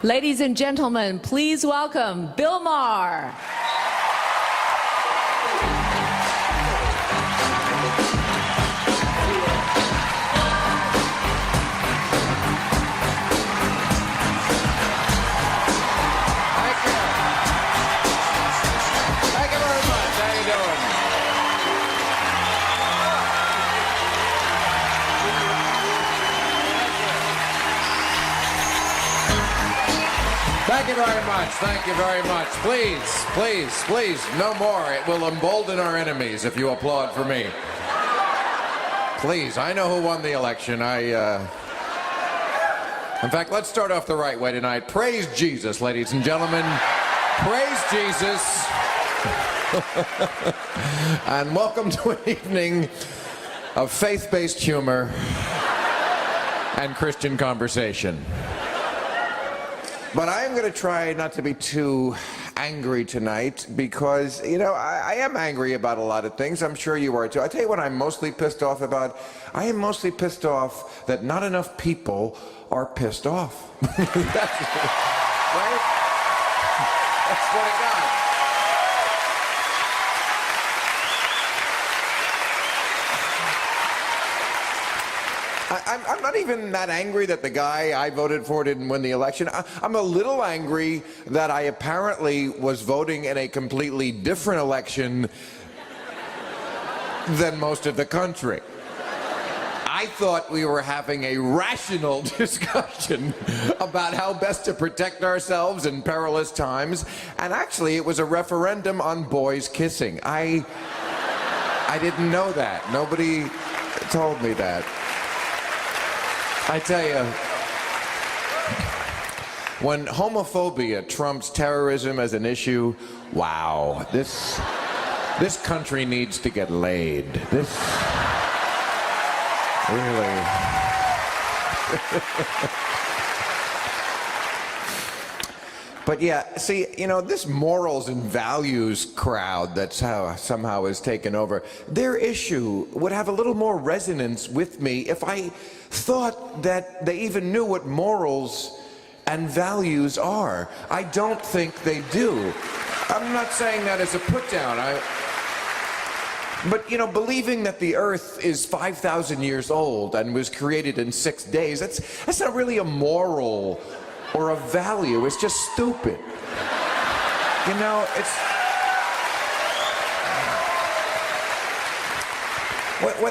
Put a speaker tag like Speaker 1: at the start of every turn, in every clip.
Speaker 1: Ladies and gentlemen, please welcome Bill Maher.
Speaker 2: Thank you very much. How you doing? Thank you very much. Thank you very much. Please, please, please, no more. It will embolden our enemies if you applaud for me. Please, I know who won the election. In fact, let's start off the right way tonight. Praise Jesus, ladies and gentlemen. Praise Jesus. And welcome to an evening of faith-based humor and Christian conversation. But I am going to try not to be too angry tonight because, you know, I am angry about a lot of things. I'm sure you are too. I tell you what I'm mostly pissed off about. I am mostly pissed off that not enough people are pissed off. That's, right? That's what I got. I'm not even that angry that the guy I voted for didn't win the election. I'm a little angry that I apparently was voting in a completely different election than most of the country. I thought we were having a rational discussion about how best to protect ourselves in perilous times, and actually it was a referendum on boys kissing. I didn't know that. Nobody told me that. I tell you, when homophobia trumps terrorism as an issue, wow, this country needs to get laid. This really. But yeah, see, you know, this morals and values crowd that's how somehow has taken over, their issue would have a little more resonance with me if I thought that they even knew what morals and values are. I don't think they do. I'm not saying that as a put down. But, you know, believing that the Earth is 5,000 years old and was created in 6 days, that's not really a moral or a value. It's just stupid. You know, it's...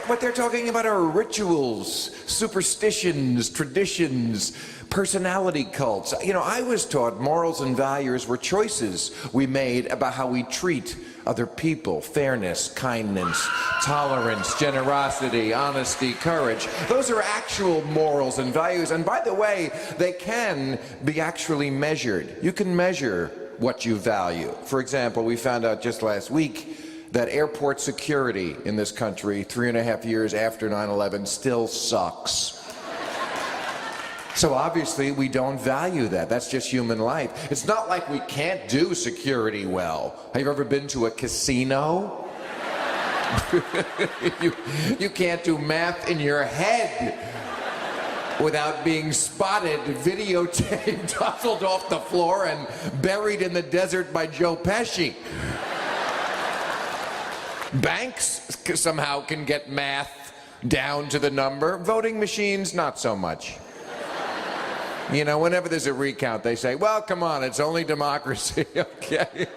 Speaker 2: What they're talking about are rituals, superstitions, traditions, personality cults. You know, I was taught morals and values were choices we made about how we treat other people. Fairness, kindness, tolerance, generosity, honesty, courage. Those are actual morals and values. And by the way, they can be actually measured. You can measure what you value. For example, we found out just last week that airport security in this country 3.5 years after 9/11 still sucks. So obviously we don't value that. That's just human life. It's not like we can't do security well. Have you ever been to a casino? You can't do math in your head without being spotted, videotaped, hustled off the floor, and buried in the desert by Joe Pesci. Banks somehow can get math down to the number. Voting machines, not so much. You know, whenever there's a recount, they say, well, come on, it's only democracy, okay?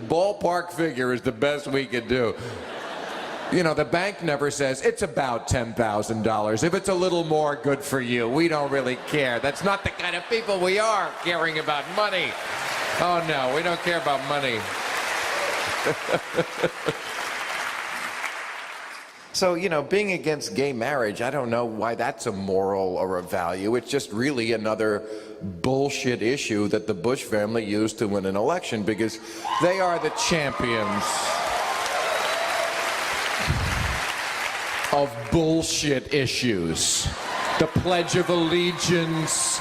Speaker 2: Ballpark figure is the best we could do. You know, the bank never says, it's about $10,000. If it's a little more, good for you. We don't really care. That's not the kind of people we are, caring about money. Oh, no, we don't care about money. So, you know, being against gay marriage, I don't know why that's a moral or a value. It's just really another bullshit issue that the Bush family used to win an election because they are the champions of bullshit issues. The Pledge of Allegiance,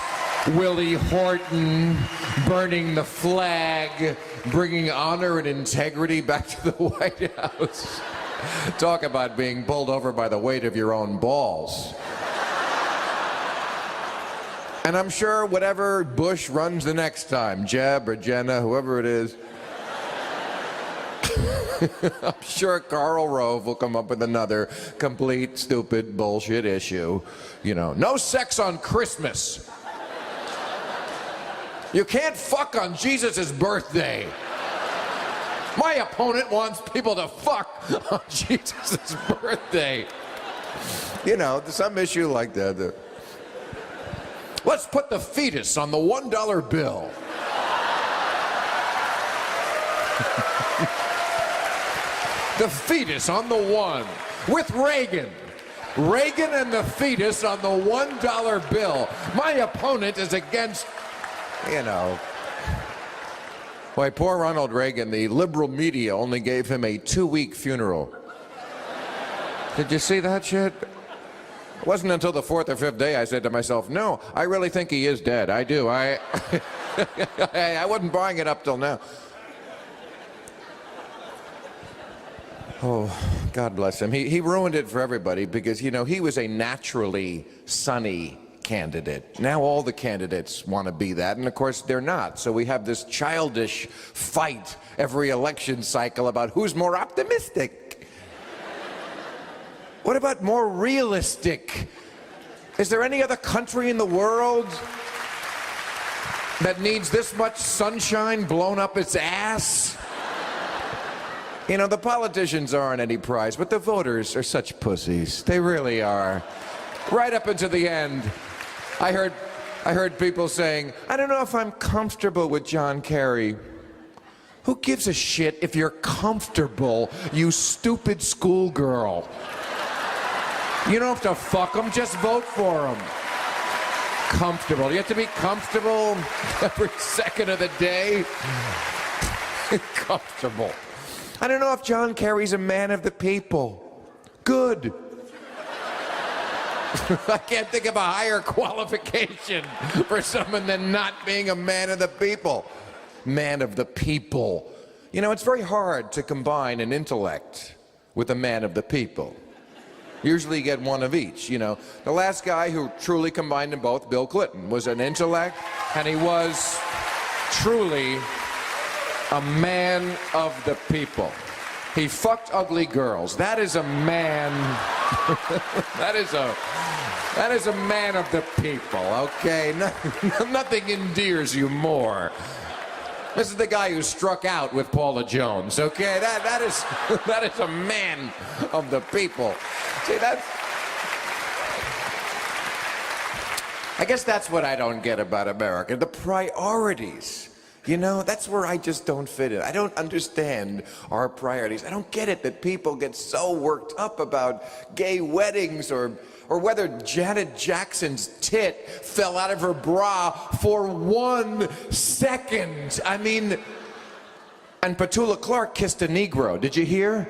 Speaker 2: Willie Horton, burning the flag, bringing honor and integrity back to the White House. Talk about being pulled over by the weight of your own balls. And I'm sure whatever Bush runs the next time, Jeb or Jenna, whoever it is, I'm sure Karl Rove will come up with another complete, stupid, bullshit issue. You know, no sex on Christmas. You can't fuck on Jesus' birthday. My opponent wants people to fuck on Jesus' birthday. You know, some issue like that. Let's put the fetus on the $1 bill. The fetus on the one with Reagan. Reagan and the fetus on the $1 bill. My opponent is against, you know. Why, poor Ronald Reagan, the liberal media only gave him a 2-week funeral. Did you see that shit? It wasn't until the 4th or 5th day I said to myself, no, I really think he is dead. I do. I wasn't buying it up till now. Oh, God bless him. He ruined it for everybody because, you know, he was a naturally sunny candidate. Now all the candidates want to be that, and of course they're not. So we have this childish fight every election cycle about who's more optimistic. What about more realistic? Is there any other country in the world that needs this much sunshine blown up its ass? You know, the politicians aren't any prize, but the voters are such pussies. They really are. Right up until the end, I heard people saying, I don't know if I'm comfortable with John Kerry. Who gives a shit if you're comfortable, you stupid schoolgirl? You don't have to fuck them, just vote for them. Comfortable. You have to be comfortable every second of the day. Comfortable. I don't know if John Kerry's a man of the people. Good. I can't think of a higher qualification for someone than not being a man of the people. Man of the people. You know, it's very hard to combine an intellect with a man of the people. Usually you get one of each, you know. The last guy who truly combined them both, Bill Clinton, was an intellect, and he was truly a man of the people. He fucked ugly girls. That is a man. That is a man of the people, okay? Nothing endears you more. This is the guy who struck out with Paula Jones, okay? That is a man of the people. See, I guess that's what I don't get about America, the priorities. You know, that's where I just don't fit in. I don't understand our priorities. I don't get it that people get so worked up about gay weddings or whether Janet Jackson's tit fell out of her bra for 1 second. I mean, and Petula Clark kissed a Negro. Did you hear?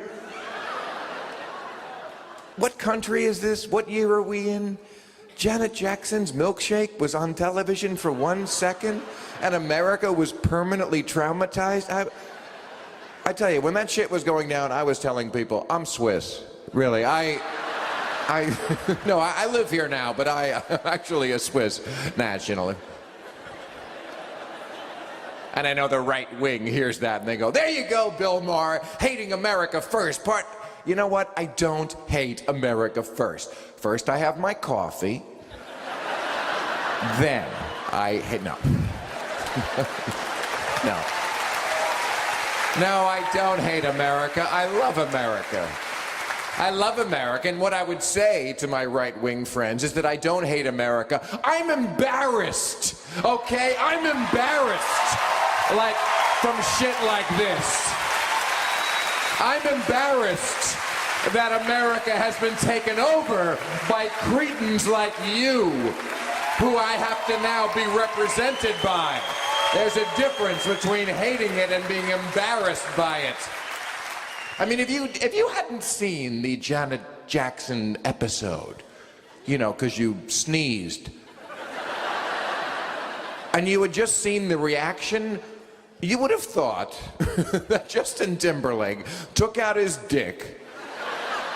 Speaker 2: What country is this? What year are we in? Janet Jackson's milkshake was on television for 1 second, and America was permanently traumatized. I tell you, when that shit was going down, I was telling people, I'm Swiss. Really, no, I live here now, but I'm actually a Swiss national. And I know the right wing hears that and they go, there you go, Bill Maher, hating America first. You know what? I don't hate America first. First, I have my coffee. Then, no. No. No, I don't hate America. I love America. I love America, and what I would say to my right-wing friends is that I don't hate America. I'm embarrassed, okay? I'm embarrassed, like, from shit like this. I'm embarrassed that America has been taken over by cretins like you, who I have to now be represented by. There's a difference between hating it and being embarrassed by it. I mean, if you hadn't seen the Janet Jackson episode, you know, because you sneezed, and you had just seen the reaction, you would have thought that Justin Timberlake took out his dick,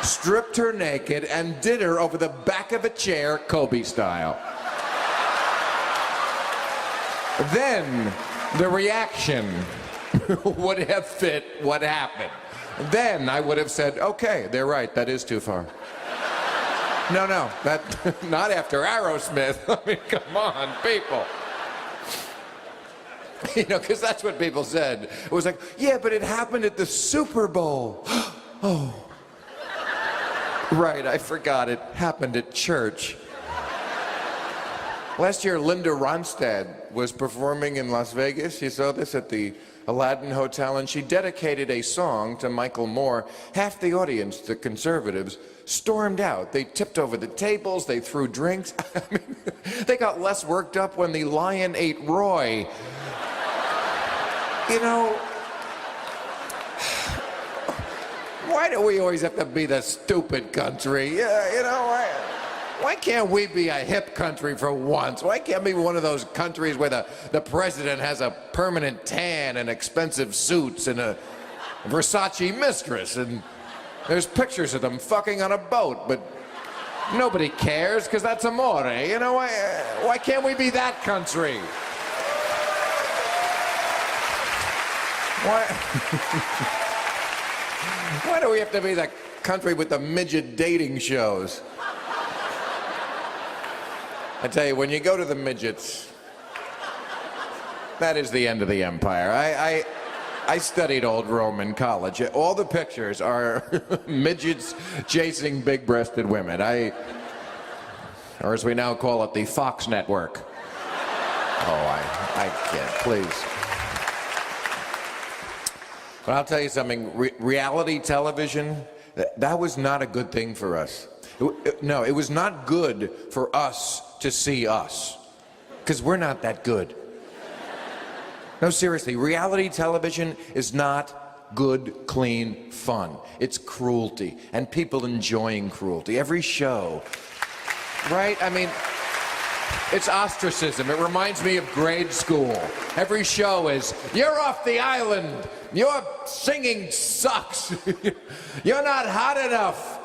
Speaker 2: stripped her naked, and did her over the back of a chair, Kobe style. then the reaction would have fit what happened. Then I would have said, okay, they're right, that is too far. No, that not after Aerosmith. I mean, come on, people. You know, because that's what people said. It was like, yeah, but it happened at the Super Bowl. Oh. Right, I forgot it happened at church. Last year, Linda Ronstadt was performing in Las Vegas. You saw this at the Aladdin Hotel, and she dedicated a song to Michael Moore. Half the audience, the conservatives, stormed out. They tipped over the tables, they threw drinks. I mean, they got less worked up when the lion ate Roy. You know, why do we always have to be the stupid country? Yeah, you know, why can't we be a hip country for once? Why can't we be one of those countries where the president has a permanent tan and expensive suits and a Versace mistress, and there's pictures of them fucking on a boat, but nobody cares because that's amore. You know, why can't we be that country? Why do we have to be the country with the midget dating shows? I tell you, when you go to the midgets, that is the end of the empire. I studied old Rome in college. All the pictures are midgets chasing big-breasted women. Or as we now call it, the Fox Network. Oh, I can't, please. But I'll tell you something, reality television, that was not a good thing for us. No, it was not good for us to see us, because we're not that good. No, seriously, reality television is not good, clean fun. It's cruelty, and people enjoying cruelty. Every show, right? I mean, it's ostracism. It reminds me of grade school. Every show is, you're off the island. Your singing sucks. You're not hot enough.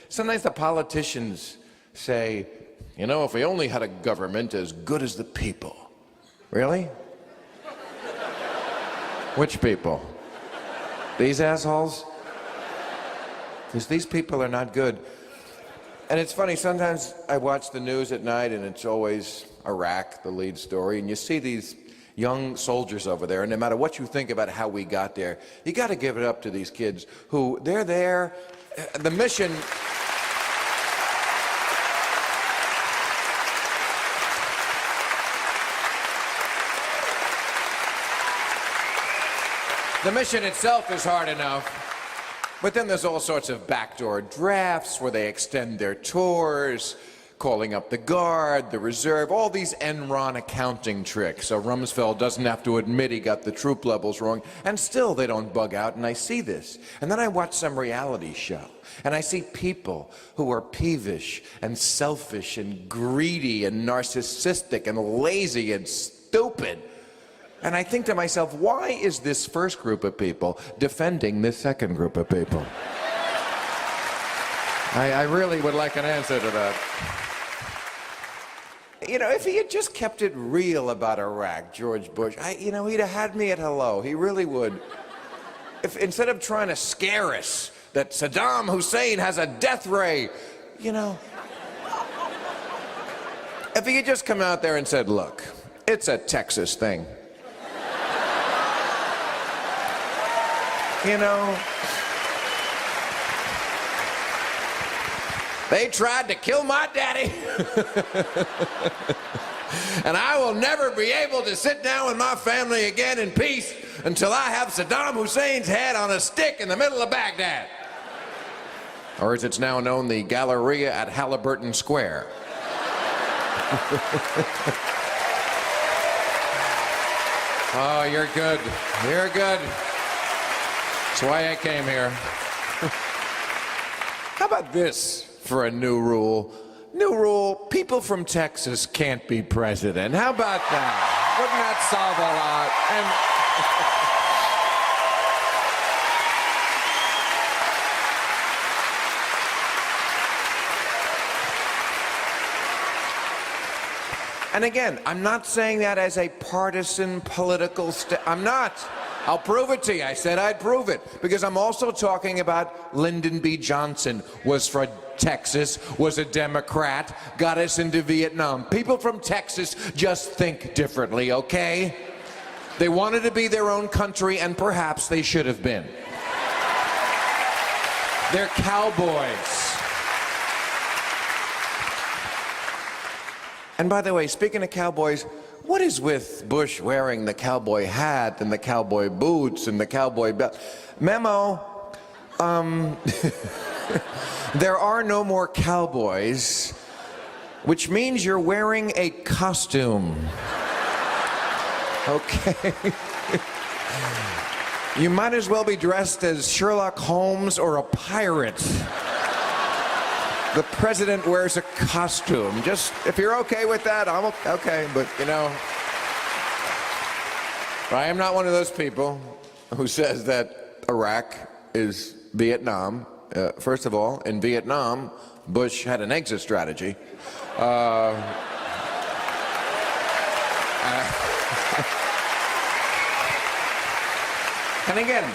Speaker 2: Sometimes the politicians say, you know, if we only had a government as good as the people. Really? Which people? These assholes? Because these people are not good. And it's funny, sometimes I watch the news at night and it's always Iraq, the lead story, and you see these young soldiers over there, and no matter what you think about how we got there, you got to give it up to these kids who, they're there, the mission... The mission itself is hard enough, but then there's all sorts of backdoor drafts where they extend their tours, calling up the Guard, the Reserve, all these Enron accounting tricks. So Rumsfeld doesn't have to admit he got the troop levels wrong, and still they don't bug out, and I see this. And then I watch some reality show, and I see people who are peevish and selfish and greedy and narcissistic and lazy and stupid. And I think to myself, why is this first group of people defending this second group of people? I really would like an answer to that. You know, if he had just kept it real about Iraq, George Bush, he'd have had me at hello. He really would. If instead of trying to scare us that Saddam Hussein has a death ray, you know. If he had just come out there and said, look, it's a Texas thing. You know, they tried to kill my daddy. And I will never be able to sit down with my family again in peace until I have Saddam Hussein's head on a stick in the middle of Baghdad. Or as it's now known, the Galleria at Halliburton Square. Oh, you're good. You're good. That's why I came here. How about this for a new rule? New rule, people from Texas can't be president. How about that? Wouldn't that solve a lot? And again, I'm not saying that as a partisan political I'm not. I'll prove it to you. I said I'd prove it. Because I'm also talking about Lyndon B. Johnson was from Texas, was a Democrat, got us into Vietnam. People from Texas just think differently, okay? They wanted to be their own country, and perhaps they should have been. They're cowboys. And by the way, speaking of cowboys, what is with Bush wearing the cowboy hat and the cowboy boots and the cowboy belt? Memo, there are no more cowboys, which means you're wearing a costume. Okay. You might as well be dressed as Sherlock Holmes or a pirate. The president wears a costume. Just, if you're okay with that, I'm okay. But, you know, I am not one of those people who says that Iraq is Vietnam. First of all, in Vietnam, Bush had an exit strategy. And again,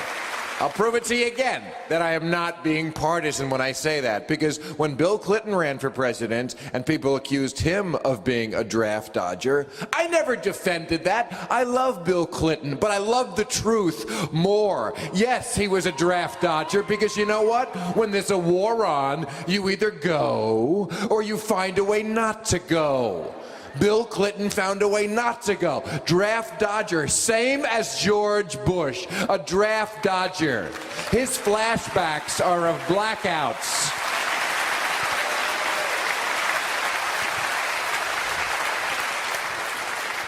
Speaker 2: I'll prove it to you again that I am not being partisan when I say that, because when Bill Clinton ran for president and people accused him of being a draft dodger, I never defended that. I love Bill Clinton, but I love the truth more. Yes, he was a draft dodger because you know what? When there's a war on, you either go or you find a way not to go. Bill Clinton found a way not to go. Draft dodger, same as George Bush, a draft dodger. His flashbacks are of blackouts.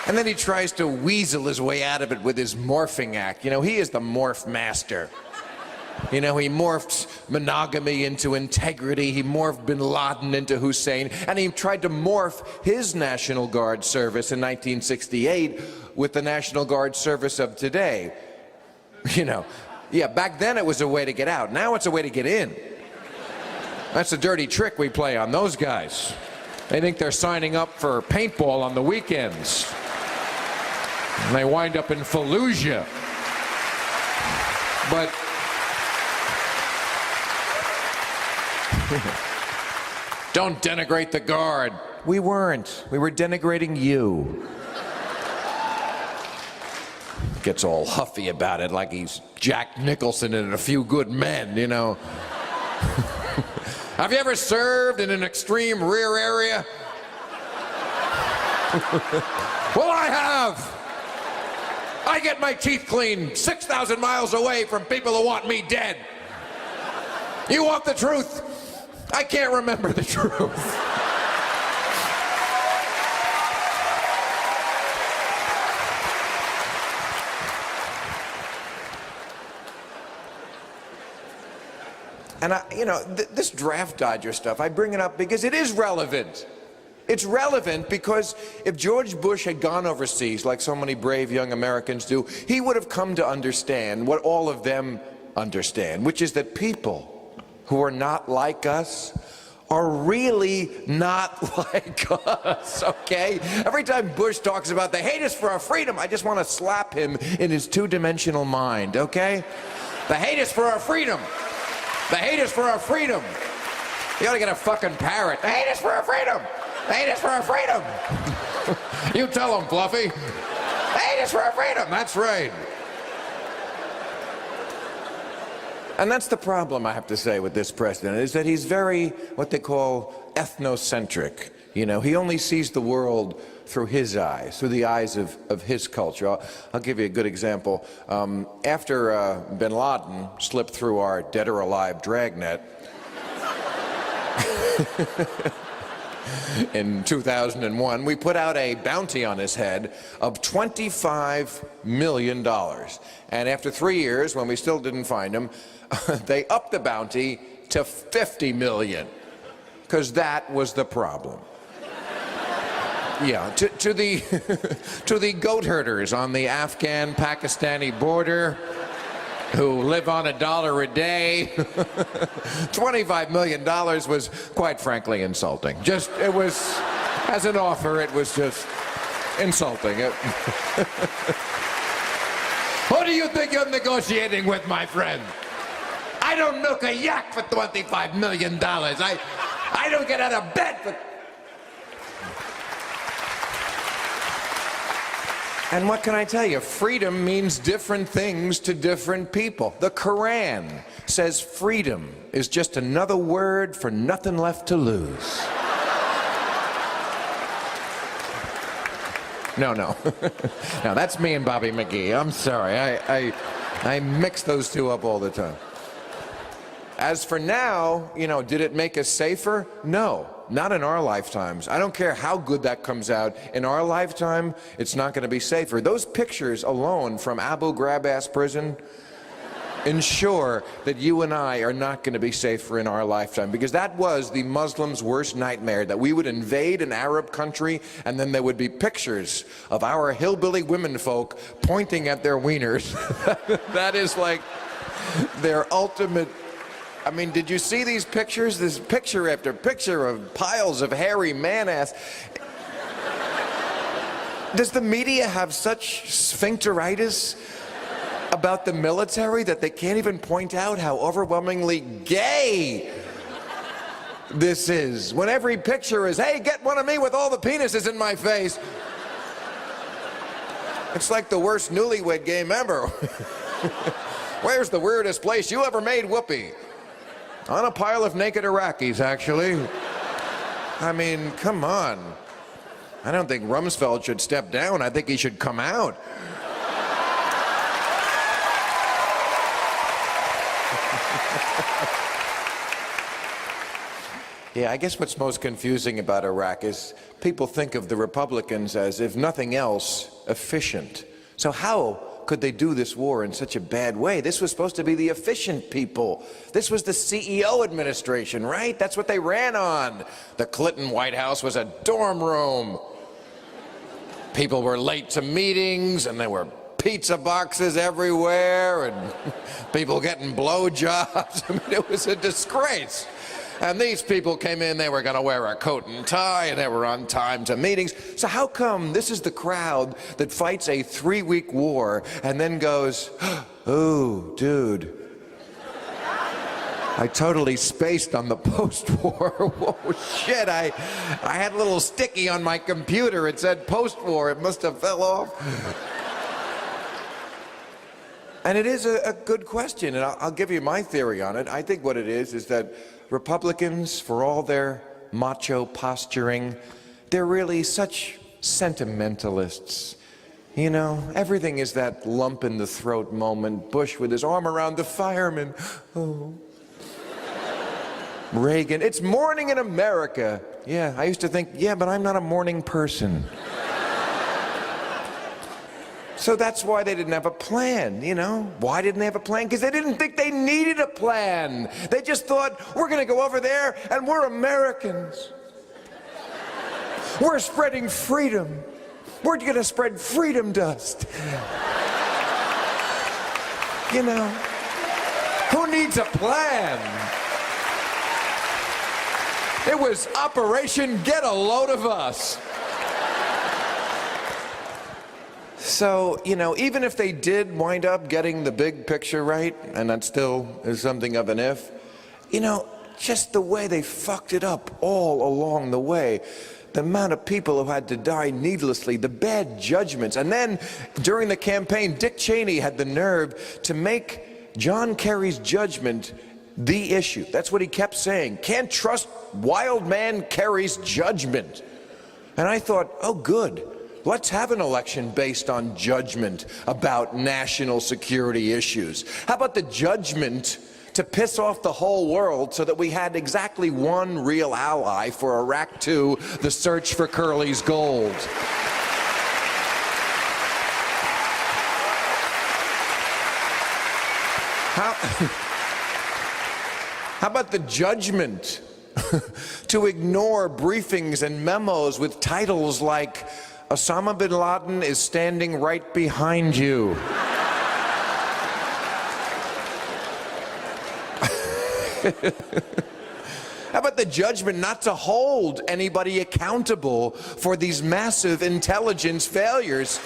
Speaker 2: And then he tries to weasel his way out of it with his morphing act. You know, he is the morph master. You know, he morphed monogamy into integrity. He morphed bin Laden into Hussein. And he tried to morph his National Guard service in 1968 with the National Guard service of today. You know, yeah, back then it was a way to get out. Now it's a way to get in. That's a dirty trick we play on those guys. They think they're signing up for paintball on the weekends. And they wind up in Fallujah. But don't denigrate the Guard. We weren't. We were denigrating you. Gets all huffy about it like he's Jack Nicholson in A Few Good Men, you know. Have you ever served in an extreme rear area? Well, I have. I get my teeth cleaned 6,000 miles away from people who want me dead. You want the truth? I can't remember the truth. And you know, this draft dodger stuff, I bring it up because it is relevant. It's relevant because if George Bush had gone overseas, like so many brave young Americans do, he would have come to understand what all of them understand, which is that people who are not like us are really not like us, okay? Every time Bush talks about they hate us for our freedom, I just want to slap him in his two-dimensional mind, okay? They hate us for our freedom. They hate us for our freedom. You ought to get a fucking parrot. They hate us for our freedom. They hate us for our freedom. You tell them, Fluffy. They hate us for our freedom. That's right. And that's the problem, I have to say, with this president, is that he's very, what they call, ethnocentric. You know, he only sees the world through his eyes, through the eyes of his culture. I'll give you a good example. After bin Laden slipped through our dead or alive dragnet in 2001, we put out a bounty on his head of $25 million. And after 3 years, when we still didn't find him, they upped the bounty to $50 million, because that was the problem. Yeah, to the goat herders on the Afghan-Pakistani border who live on $1 a day, $25 million was, quite frankly, insulting. Just, it was, as an offer, it was just insulting. Who do you think you're negotiating with, my friend? I don't milk a yak for $25 million. I don't get out of bed for... And what can I tell you? Freedom means different things to different people. The Quran says freedom is just another word for nothing left to lose. No. No, that's me and Bobby McGee. I'm sorry. I mix those two up all the time. As for now, did it make us safer? No, not in our lifetimes. I don't care how good that comes out. In our lifetime, it's not going to be safer. Those pictures alone from Abu Ghraib-ass prison ensure that you and I are not going to be safer in our lifetime, because that was the Muslims' worst nightmare, that we would invade an Arab country and then there would be pictures of our hillbilly womenfolk pointing at their wieners. That is like their ultimate... I mean, did you see these pictures? This picture after picture of piles of hairy man-ass. Does the media have such sphincteritis about the military that they can't even point out how overwhelmingly gay this is? When every picture is, hey, get one of me with all the penises in my face. It's like the worst newlywed game ever. Where's the weirdest place you ever made whoopee? On a pile of naked Iraqis, actually. I mean, come on. I don't think Rumsfeld should step down. I think he should come out. Yeah, I guess what's most confusing about Iraq is people think of the Republicans as, if nothing else, efficient. So how could they do this war in such a bad way? This was supposed to be the efficient people. This was the CEO administration, right? That's what they ran on. The Clinton White House was a dorm room. People were late to meetings, and there were pizza boxes everywhere, and people getting blowjobs. I mean, it was a disgrace. And these people came in, they were going to wear a coat and tie, and they were on time to meetings. So how come this is the crowd that fights a 3-week war and then goes, oh, dude, I totally spaced on the post-war. Whoa, shit, I had a little sticky on my computer. It said post-war. It must have fell off. And it is a good question, and I'll give you my theory on it. I think what it is that Republicans, for all their macho posturing, they're really such sentimentalists. You know, everything is that lump in the throat moment. Bush with his arm around the fireman. Oh. Reagan. It's morning in America. Yeah, I used to think, yeah, but I'm not a morning person. So that's why they didn't have a plan, you know? Why didn't they have a plan? Because they didn't think they needed a plan. They just thought, we're going to go over there and we're Americans. We're spreading freedom. We're going to spread freedom dust. You know? Who needs a plan? It was Operation Get a Load of Us. So, you know, even if they did wind up getting the big picture right, and that still is something of an if, you know, just the way they fucked it up all along the way, the amount of people who had to die needlessly, the bad judgments, and then during the campaign, Dick Cheney had the nerve to make John Kerry's judgment the issue. That's what he kept saying. Can't trust wild man Kerry's judgment. And I thought, oh, good. Let's have an election based on judgment about national security issues. How about the judgment to piss off the whole world so that we had exactly one real ally for Iraq II, the search for Curly's gold? How about the judgment to ignore briefings and memos with titles like Osama bin Laden is standing right behind you? How about the judgment not to hold anybody accountable for these massive intelligence failures?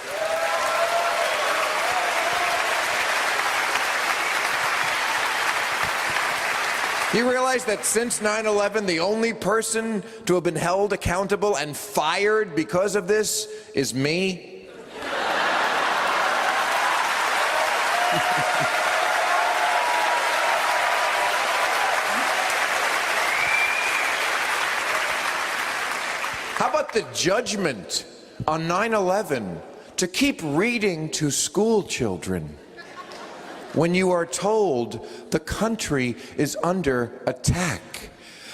Speaker 2: You realize that since 9/11, the only person to have been held accountable and fired because of this is me? How about the judgment on 9/11 to keep reading to school children when you are told the country is under attack?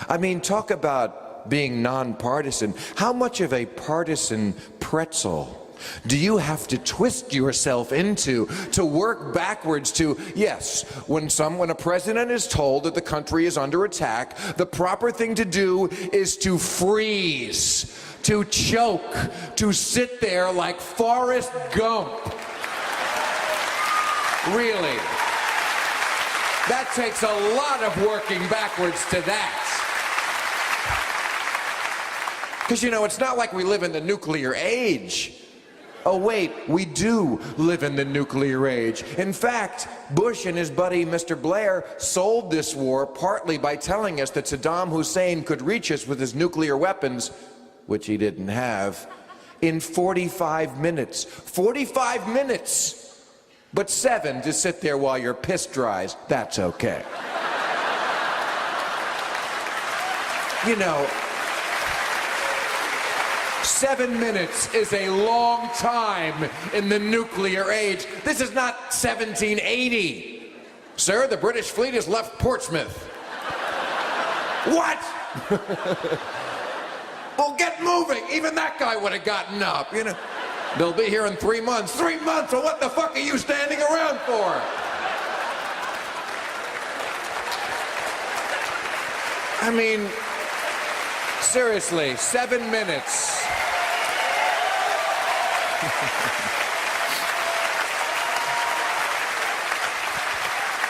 Speaker 2: I mean, talk about being nonpartisan. How much of a partisan pretzel do you have to twist yourself into to work backwards to, yes, when a president is told that the country is under attack, the proper thing to do is to freeze, to choke, to sit there like Forrest Gump. Really. That takes a lot of working backwards to that. Because, you know, it's not like we live in the nuclear age. Oh, wait, we do live in the nuclear age. In fact, Bush and his buddy, Mr. Blair, sold this war partly by telling us that Saddam Hussein could reach us with his nuclear weapons, which he didn't have, in 45 minutes. 45 minutes! But 7 to sit there while your piss dries, that's okay. You know, 7 minutes is a long time in the nuclear age. This is not 1780. Sir, the British fleet has left Portsmouth. What? Well, get moving. Even that guy would have gotten up, you know. They'll be here in 3 months. 3 months? Well, what the fuck are you standing around for? I mean, seriously, 7 minutes.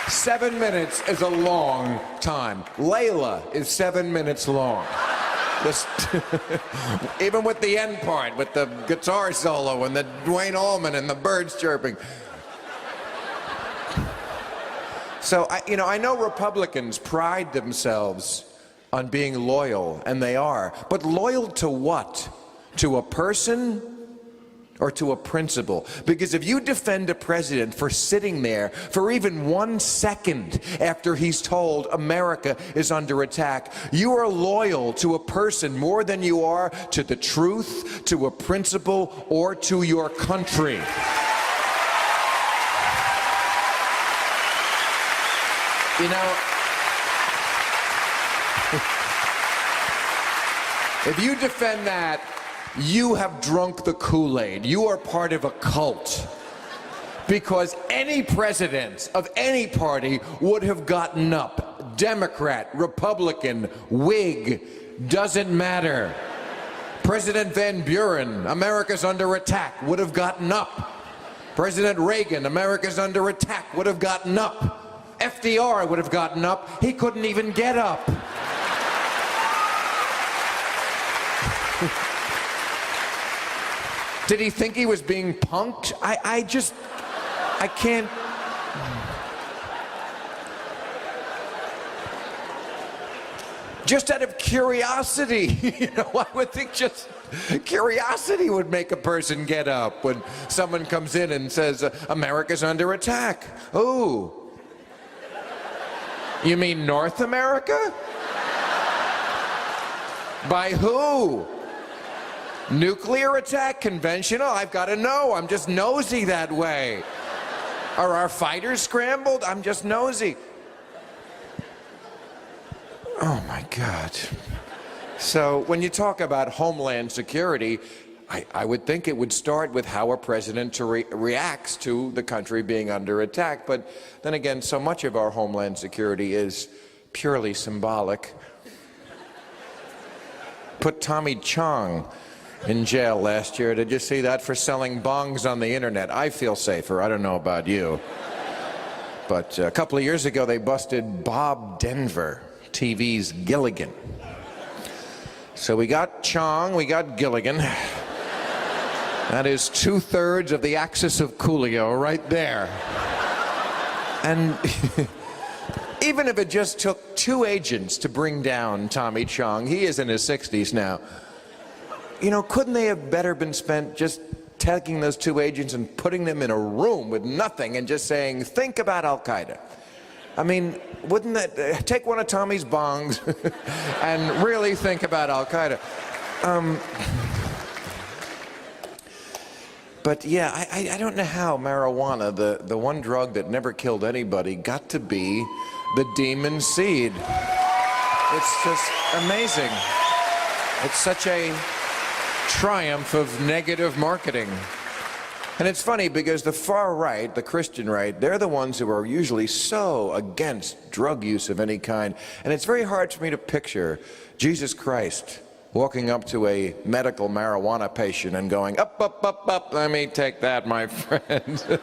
Speaker 2: 7 minutes is a long time. Layla is 7 minutes long. This, even with the end part, with the guitar solo and the Dwayne Allman and the birds chirping. So, I know Republicans pride themselves on being loyal, and they are. But loyal to what? To a person or to a principle? Because if you defend a president for sitting there for even 1 second after he's told America is under attack, you are loyal to a person more than you are to the truth, to a principle, or to your country. You know, if you defend that, you have drunk the Kool-Aid. You are part of a cult. Because any president of any party would have gotten up. Democrat, Republican, Whig, doesn't matter. President Van Buren, America's under attack, would have gotten up. President Reagan, America's under attack, would have gotten up. FDR would have gotten up. He couldn't even get up. Did he think he was being punked? I can't. Just out of curiosity, you know, I would think just curiosity would make a person get up when someone comes in and says, America's under attack. Oh. You mean North America? By who? Nuclear attack? Conventional? I've got to know. I'm just nosy that way. Are our fighters scrambled? I'm just nosy. Oh my God. So when you talk about homeland security, I would think it would start with how a president reacts to the country being under attack. But then again, so much of our homeland security is purely symbolic. Put Tommy Chong in jail last year. Did you see that? For selling bongs on the internet. I feel safer. I don't know about you. But a couple of years ago, they busted Bob Denver. TV's Gilligan. So we got Chong, we got Gilligan. That is 2/3 of the axis of Coolio right there. And even if it just took 2 agents to bring down Tommy Chong, he is in his 60s now. You know, couldn't they have better been spent just taking those 2 agents and putting them in a room with nothing and just saying, think about Al-Qaeda? I mean, wouldn't that, take one of Tommy's bongs and really think about Al-Qaeda. But yeah, I don't know how marijuana, the one drug that never killed anybody, got to be the demon seed. It's just amazing. It's such a triumph of negative marketing. And it's funny because the far right, the Christian right, they're the ones who are usually so against drug use of any kind. And it's very hard for me to picture Jesus Christ walking up to a medical marijuana patient and going, up, up, up, up, let me take that, my friend.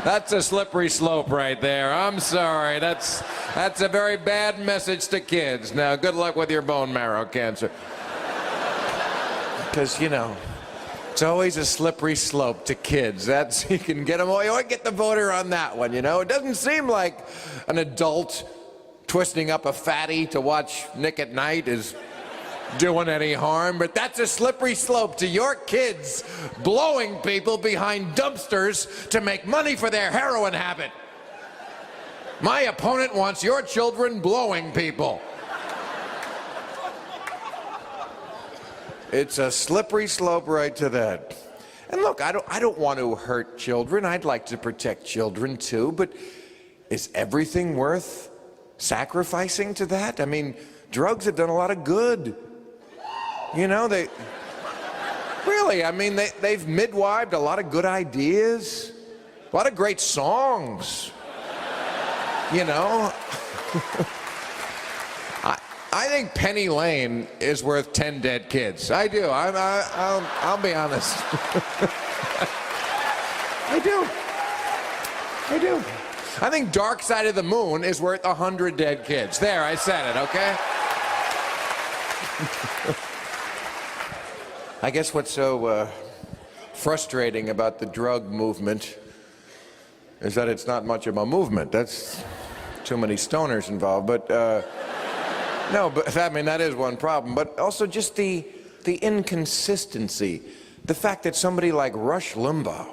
Speaker 2: That's a slippery slope right there. I'm sorry, that's a very bad message to kids. Now, good luck with your bone marrow cancer. Because, you know, it's always a slippery slope to kids. That's, you can get them, you always get the voter on that one, you know? It doesn't seem like an adult twisting up a fatty to watch Nick at Night is doing any harm, but that's a slippery slope to your kids blowing people behind dumpsters to make money for their heroin habit. My opponent wants your children blowing people. It's a slippery slope right to that. And look, I don't want to hurt children. I'd like to protect children too, but is everything worth sacrificing to that? I mean, drugs have done a lot of good. You know, really, I mean, they've midwived a lot of good ideas, a lot of great songs, you know. I think Penny Lane is worth 10 dead kids. I do. I'll be honest. I do. I do. I think Dark Side of the Moon is worth 100 dead kids. There, I said it, okay? I guess what's so frustrating about the drug movement is that it's not much of a movement. That's too many stoners involved. But no, but I mean, that is one problem. But also just the inconsistency. The fact that somebody like Rush Limbaugh,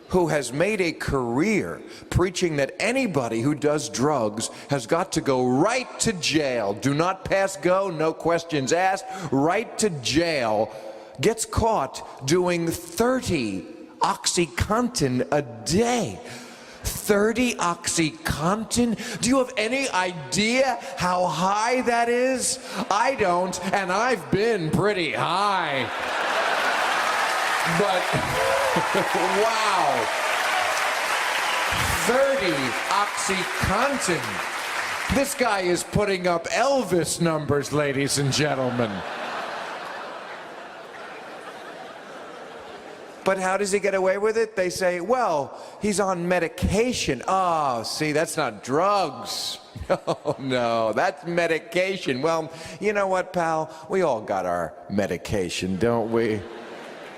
Speaker 2: who has made a career preaching that anybody who does drugs has got to go right to jail, do not pass go, no questions asked, right to jail, gets caught doing 30 OxyContin a day. 30 OxyContin? Do you have any idea how high that is? I don't, and I've been pretty high. But, wow. 30 OxyContin. This guy is putting up Elvis numbers, ladies and gentlemen. But how does he get away with it? They say, well, he's on medication. Oh, see, that's not drugs. Oh, no, that's medication. Well, you know what, pal? We all got our medication, don't we?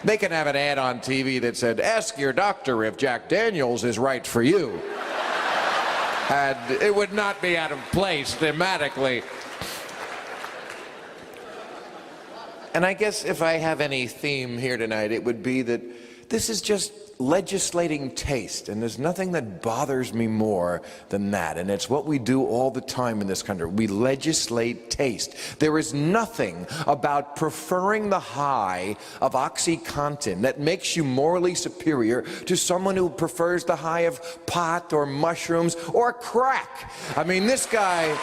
Speaker 2: They can have an ad on TV that said, ask your doctor if Jack Daniels is right for you. And it would not be out of place thematically. And I guess if I have any theme here tonight, it would be that this is just legislating taste, and there's nothing that bothers me more than that, and it's what we do all the time in this country. We legislate taste. There is nothing about preferring the high of OxyContin that makes you morally superior to someone who prefers the high of pot or mushrooms or crack. I mean, this guy...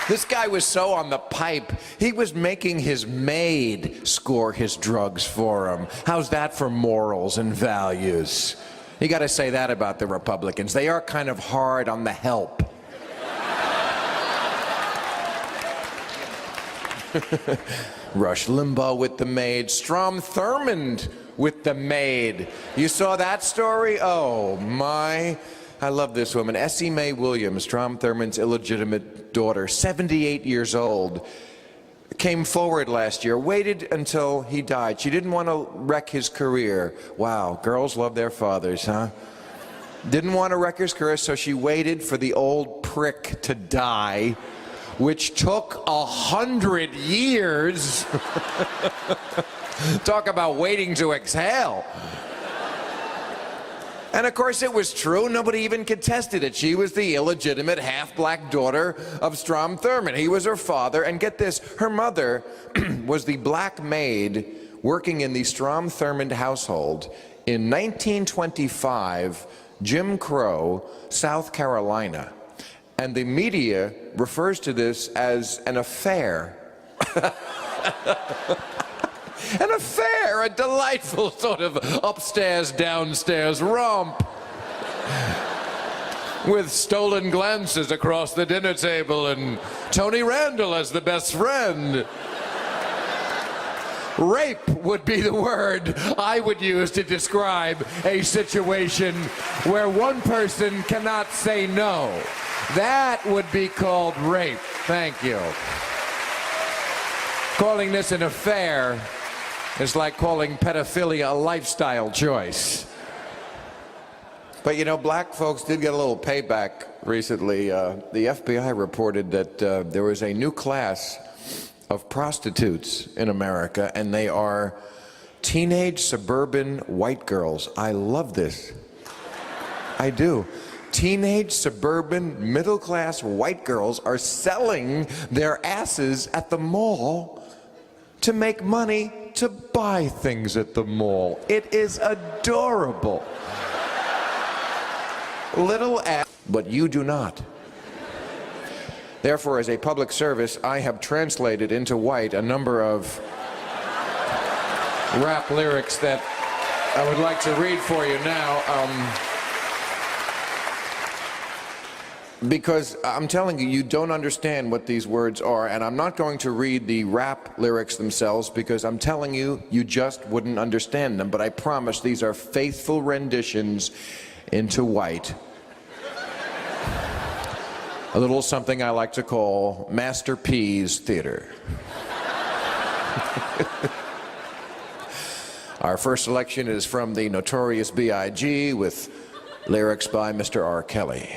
Speaker 2: This guy was so on the pipe, he was making his maid score his drugs for him. How's that for morals and values? You got to say that about the Republicans. They are kind of hard on the help. Rush Limbaugh with the maid, Strom Thurmond with the maid. You saw that story? Oh, my. I love this woman. Essie Mae Williams, Strom Thurmond's illegitimate daughter, 78 years old, came forward last year, waited until he died. She didn't want to wreck his career. Wow, girls love their fathers, huh? Didn't want to wreck his career, so she waited for the old prick to die, which took 100 years. Talk about waiting to exhale. And of course it was true. Nobody even contested it. She was the illegitimate half-black daughter of Strom Thurmond. He was her father. And get this, her mother was the black maid working in the Strom Thurmond household in 1925, Jim Crow, South Carolina. And the media refers to this as an affair. An affair, a delightful sort of upstairs, downstairs romp. With stolen glances across the dinner table and Tony Randall as the best friend. Rape would be the word I would use to describe a situation where one person cannot say no. That would be called rape. Thank you. Calling this an affair is like calling pedophilia a lifestyle choice. But you know, black folks did get a little payback recently. The FBI reported that there was a new class of prostitutes in America, and they are teenage suburban white girls. I love this. I do. Teenage suburban middle-class white girls are selling their asses at the mall to make money to buy things at the mall. It is adorable. Little ass, but you do not. Therefore, as a public service, I have translated into white a number of rap lyrics that I would like to read for you now. Because I'm telling you, you don't understand what these words are, and I'm not going to read the rap lyrics themselves because I'm telling you, you just wouldn't understand them. But I promise these are faithful renditions into white. A little something I like to call Master P's Theater. Our first selection is from the Notorious B.I.G. with lyrics by Mr. R. Kelly.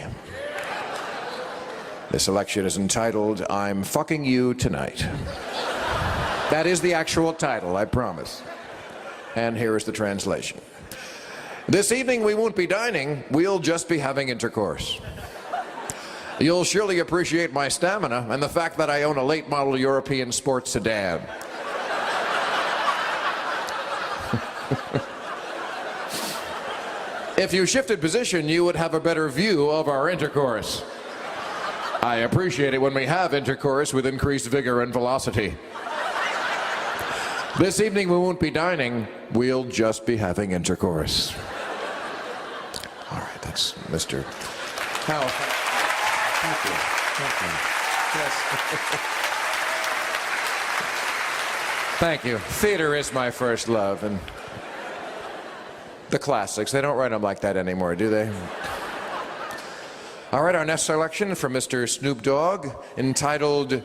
Speaker 2: This selection is entitled, I'm Fucking You Tonight. That is the actual title, I promise. And here is the translation. This evening we won't be dining, we'll just be having intercourse. You'll surely appreciate my stamina and the fact that I own a late model European sports sedan. If you shifted position, you would have a better view of our intercourse. I appreciate it when we have intercourse with increased vigor and velocity. This evening we won't be dining, we'll just be having intercourse. All right, that's Mr. Howell. Thank you. Thank you. Yes. Thank you. Theater is my first love, and the classics, they don't write them like that anymore, do they? All right, our next selection from Mr. Snoop Dogg, entitled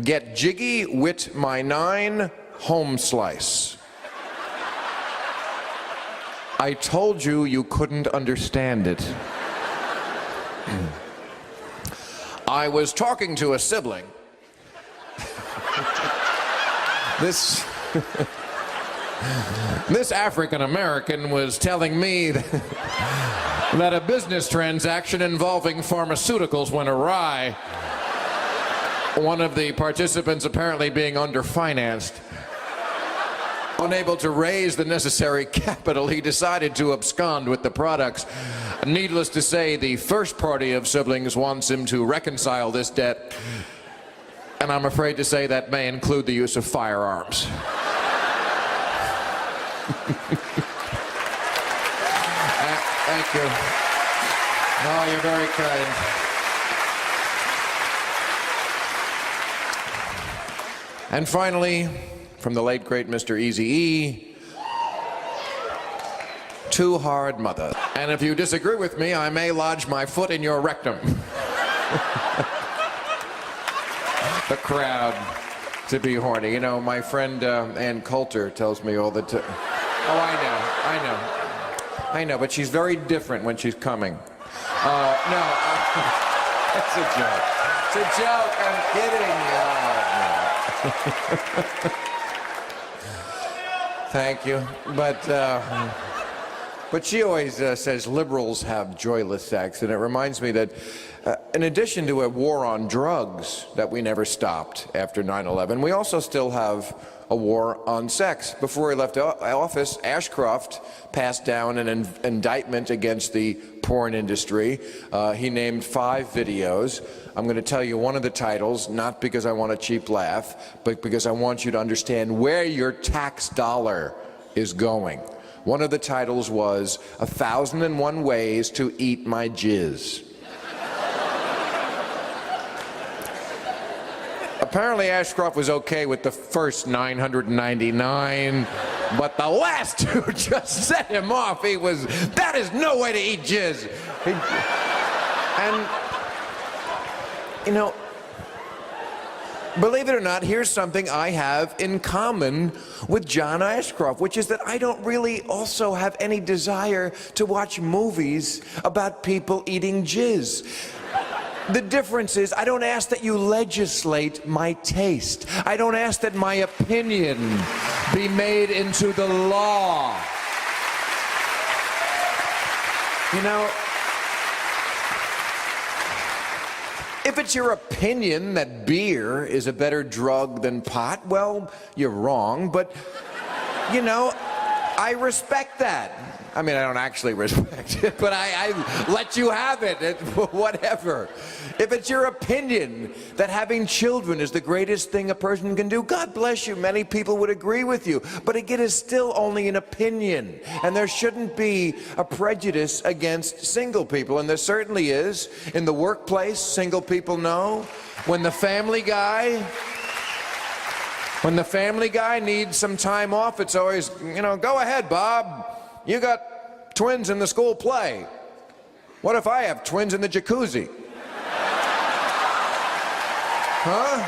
Speaker 2: Get Jiggy Wit My Nine Home Slice. I told you you couldn't understand it. I was talking to a sibling. This African American was telling me that a business transaction involving pharmaceuticals went awry. One of the participants apparently being underfinanced. Unable to raise the necessary capital, he decided to abscond with the products. Needless to say, the first party of siblings wants him to reconcile this debt, and I'm afraid to say that may include the use of firearms. Thank you. Oh, you're very kind. And finally, from the late, great Mr. Eazy-E, Too hard, mother. And if you disagree with me, I may lodge my foot in your rectum. The crowd to be horny. You know, my friend Ann Coulter tells me all the time. Oh, I know, but she's very different when she's coming. No, it's a joke. It's a joke, I'm kidding. No. Thank you, but she always says liberals have joyless sex, and it reminds me that in addition to a war on drugs that we never stopped after 9/11, we also still have a war on sex. Before he left office, Ashcroft passed down an indictment against the porn industry. He named 5 videos. I'm going to tell you one of the titles, not because I want a cheap laugh, but because I want you to understand where your tax dollar is going. One of the titles was 1,001 Ways to Eat My Jizz. Apparently Ashcroft was okay with the first 999, but the last 2 just set him off. That is no way to eat jizz. And, you know, believe it or not, here's something I have in common with John Ashcroft, which is that I don't really also have any desire to watch movies about people eating jizz. The difference is I don't ask that you legislate my taste. I don't ask that my opinion be made into the law. You know, if it's your opinion that beer is a better drug than pot, well, you're wrong, but, you know, I respect that. I mean, I don't actually respect it, but I let you have it, whatever. If it's your opinion that having children is the greatest thing a person can do, God bless you, many people would agree with you. But again, it's still only an opinion, and there shouldn't be a prejudice against single people, and there certainly is. In the workplace, single people know. When the family guy needs some time off, it's always, you know, go ahead, Bob. You got twins in the school play. What if I have twins in the jacuzzi? Huh?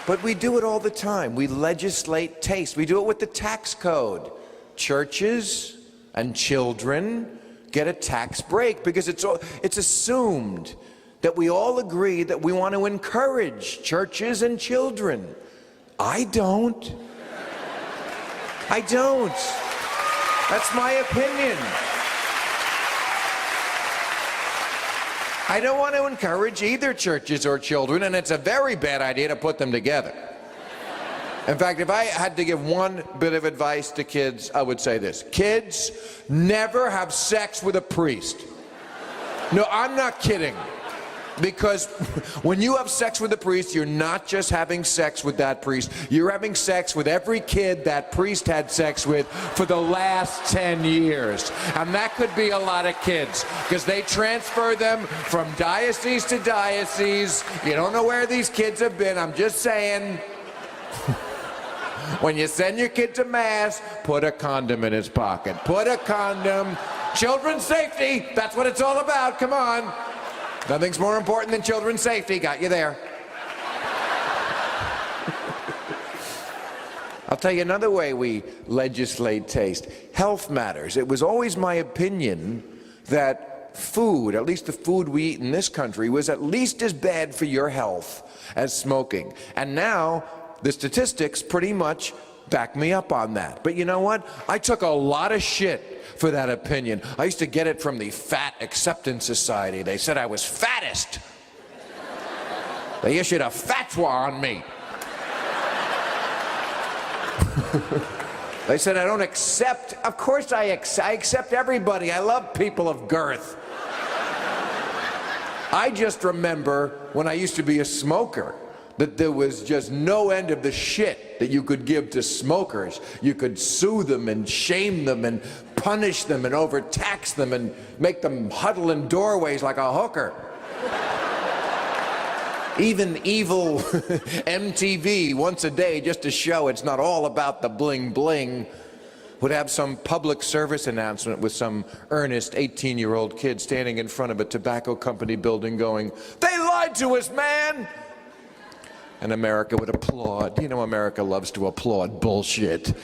Speaker 2: But we do it all the time. We legislate taste. We do it with the tax code. Churches and children get a tax break because it's assumed that we all agree that we want to encourage churches and children. I don't. I don't. That's my opinion. I don't want to encourage either churches or children, and it's a very bad idea to put them together. In fact, if I had to give one bit of advice to kids, I would say this. Kids, never have sex with a priest. No, I'm not kidding. Because when you have sex with a priest, you're not just having sex with that priest. You're having sex with every kid that priest had sex with for the last 10 years. And that could be a lot of kids, because they transfer them from diocese to diocese. You don't know where these kids have been. I'm just saying. When you send your kid to Mass, put a condom in his pocket. Put a condom. Children's safety, that's what it's all about. Come on. Nothing's more important than children's safety. Got you there. I'll tell you another way we legislate taste. Health matters. It was always my opinion that food, at least the food we eat in this country, was at least as bad for your health as smoking. And now the statistics pretty much back me up on that. But you know what? I took a lot of shit for that opinion. I used to get it from the Fat Acceptance Society. They said I was fattest. They issued a fatwa on me. They said I don't accept. Of course I accept everybody. I love people of girth. I just remember when I used to be a smoker, that there was just no end of the shit that you could give to smokers. You could sue them and shame them and punish them and overtax them and make them huddle in doorways like a hooker. Even evil MTV once a day just to show it's not all about the bling bling would have some public service announcement with some earnest 18-year-old kid standing in front of a tobacco company building going, "They lied to us, man!" And America would applaud. You know, America loves to applaud bullshit.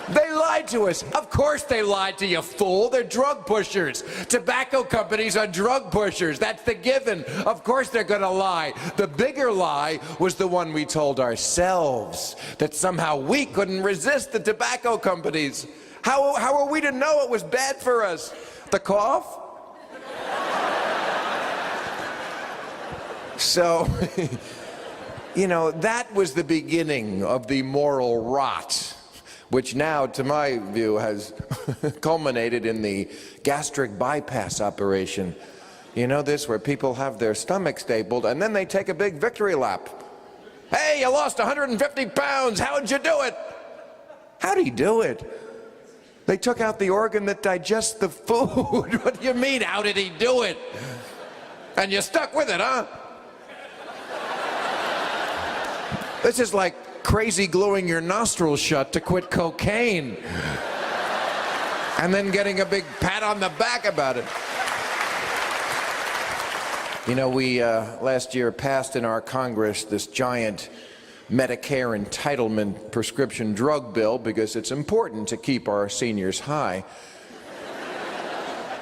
Speaker 2: They lied to us. Of course they lied to you, fool. They're drug pushers. Tobacco companies are drug pushers. That's the given. Of course they're going to lie. The bigger lie was the one we told ourselves, that somehow we couldn't resist the tobacco companies. How are we to know it was bad for us? The cough? So, you know, that was the beginning of the moral rot, which now, to my view, has culminated in the gastric bypass operation. You know this, where people have their stomach stapled and then they take a big victory lap. "Hey, you lost 150 pounds. How'd you do it?" How'd he do it? They took out the organ that digests the food. What do you mean, how did he do it? And you stuck with it, huh? This is like crazy gluing your nostrils shut to quit cocaine and then getting a big pat on the back about it. You know, we last year passed in our Congress this giant Medicare entitlement prescription drug bill because it's important to keep our seniors high.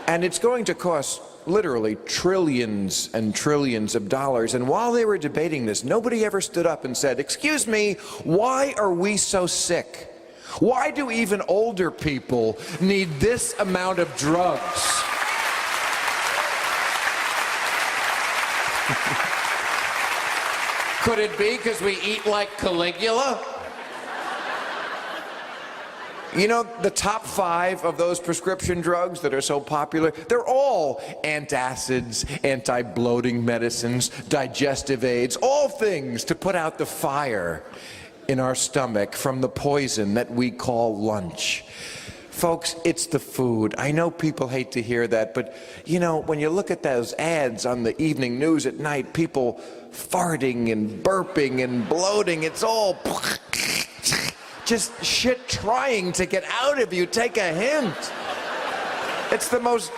Speaker 2: And it's going to cost literally trillions and trillions of dollars. And while they were debating this, nobody ever stood up and said, "Excuse me, why are we so sick? Why do even older people need this amount of drugs?" Could it be because we eat like Caligula? You know, the top 5 of those prescription drugs that are so popular, they're all antacids, anti-bloating medicines, digestive aids, all things to put out the fire in our stomach from the poison that we call lunch. Folks, it's the food. I know people hate to hear that, but you know, when you look at those ads on the evening news at night, people farting and burping and bloating, it's all just shit trying to get out of you. Take a hint. It's the most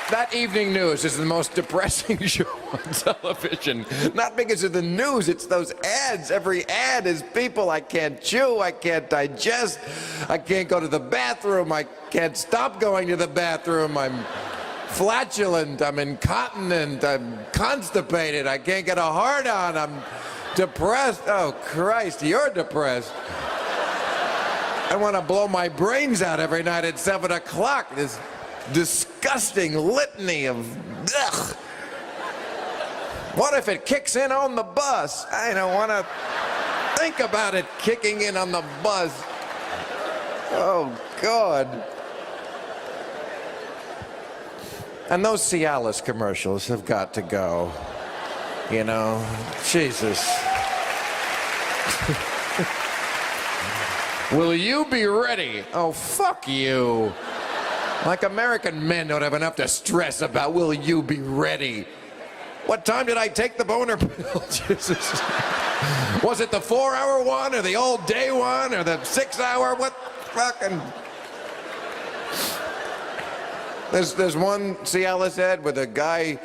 Speaker 2: that evening news is the most depressing show on television. Not because of the news, it's those ads. Every ad is people I can't chew, I can't digest, I can't go to the bathroom, I can't stop going to the bathroom, I'm flatulent, I'm incontinent, I'm constipated, I can't get a hard on, I'm depressed. Oh Christ, you're depressed. I want to blow my brains out every night at 7 o'clock. This disgusting litany of ugh. What if it kicks in on the bus? I don't want to think about it kicking in on the bus. Oh God. And those Cialis commercials have got to go. You know, Jesus. Will you be ready? Oh, fuck you. Like American men don't have enough to stress about. Will you be ready? What time did I take the boner pill? Jesus. Was it the 4-hour one or the all-day one or the 6-hour? What fucking... There's one Cialis ad with a guy,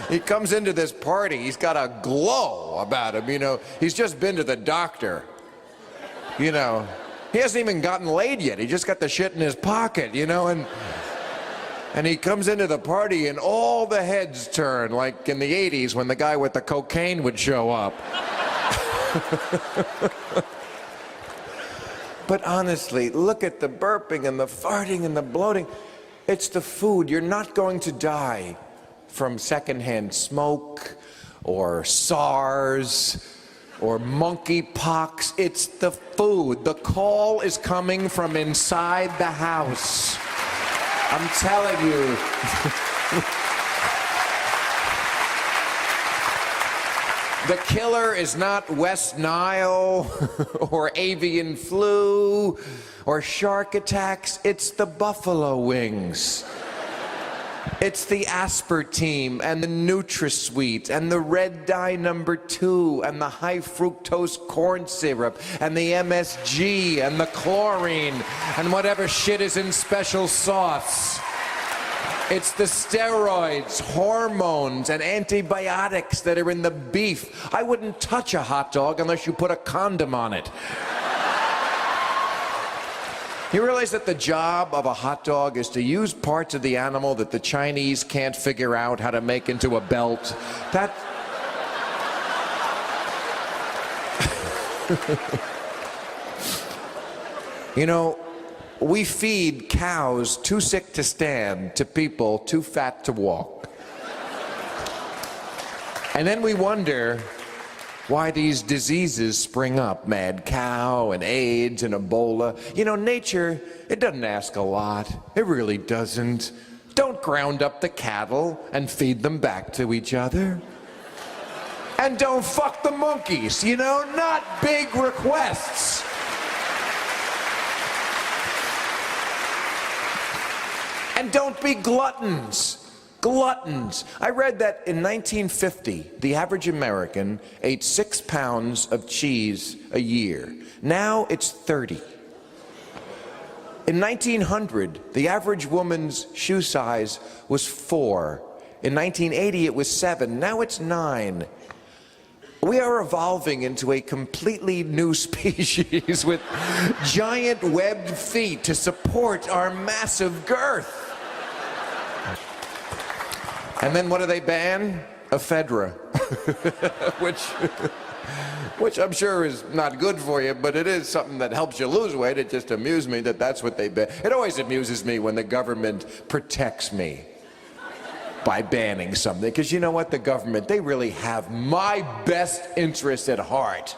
Speaker 2: he comes into this party, he's got a glow about him, you know. He's just been to the doctor, you know. He hasn't even gotten laid yet, he just got the shit in his pocket, you know, and he comes into the party and all the heads turn, like in the 80s when the guy with the cocaine would show up. But honestly, look at the burping and the farting and the bloating. It's the food. You're not going to die from secondhand smoke or SARS or monkeypox. It's the food. The call is coming from inside the house. I'm telling you. The killer is not West Nile or avian flu or shark attacks. It's the buffalo wings. It's the aspartame and the NutraSweet and the red dye #2 and the high fructose corn syrup and the MSG and the chlorine and whatever shit is in special sauce. It's the steroids, hormones, and antibiotics that are in the beef. I wouldn't touch a hot dog unless you put a condom on it. You realize that the job of a hot dog is to use parts of the animal that the Chinese can't figure out how to make into a belt? That... You know, we feed cows too sick to stand to people too fat to walk. And then we wonder why these diseases spring up. Mad cow and AIDS and Ebola. You know, nature, it doesn't ask a lot. It really doesn't. Don't ground up the cattle and feed them back to each other. And don't fuck the monkeys, you know? Not big requests. And don't be gluttons. Gluttons. I read that in 1950, the average American ate 6 pounds of cheese a year. Now it's 30. In 1900, the average woman's shoe size was 4. In 1980, it was 7. Now it's 9. We are evolving into a completely new species with giant webbed feet to support our massive girth. And then what do they ban? Ephedra, which I'm sure is not good for you, but it is something that helps you lose weight. It just amused me that that's what they ban. It always amuses me when the government protects me by banning something, because you know what, the government, they really have my best interests at heart,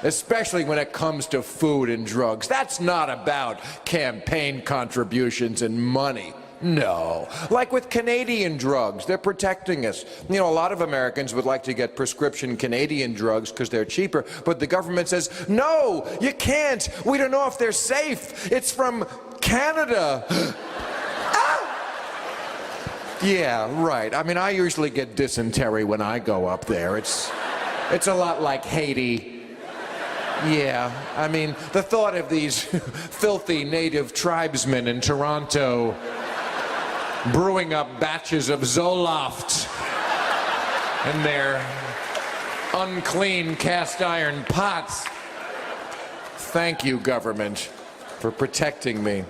Speaker 2: especially when it comes to food and drugs. That's not about campaign contributions and money. No. Like with Canadian drugs, they're protecting us. You know, a lot of Americans would like to get prescription Canadian drugs because they're cheaper, but the government says, no, you can't. We don't know if they're safe. It's from Canada. Yeah, right. I mean, I usually get dysentery when I go up there. It's a lot like Haiti. Yeah, I mean, the thought of these filthy native tribesmen in Toronto brewing up batches of Zoloft in their unclean cast iron pots. Thank you, government, for protecting me.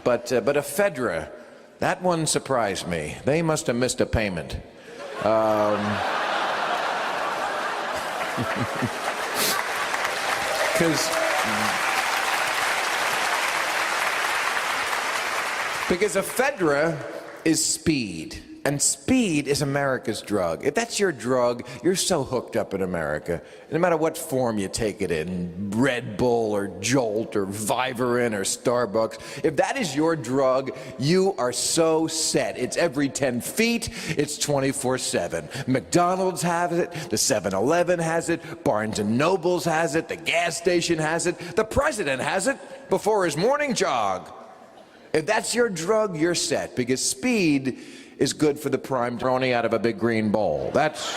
Speaker 2: But ephedra, that one surprised me. They must have missed a payment. Because ephedra is speed, and speed is America's drug. If that's your drug, you're so hooked up in America. No matter what form you take it in, Red Bull or Jolt or Vivarin or Starbucks, if that is your drug, you are so set. It's every 10 feet, it's 24/7. McDonald's has it, the 7-Eleven has it, Barnes & Noble's has it, the gas station has it, the president has it before his morning jog. If that's your drug, you're set, because speed is good for the prime brony out of a big green bowl. That's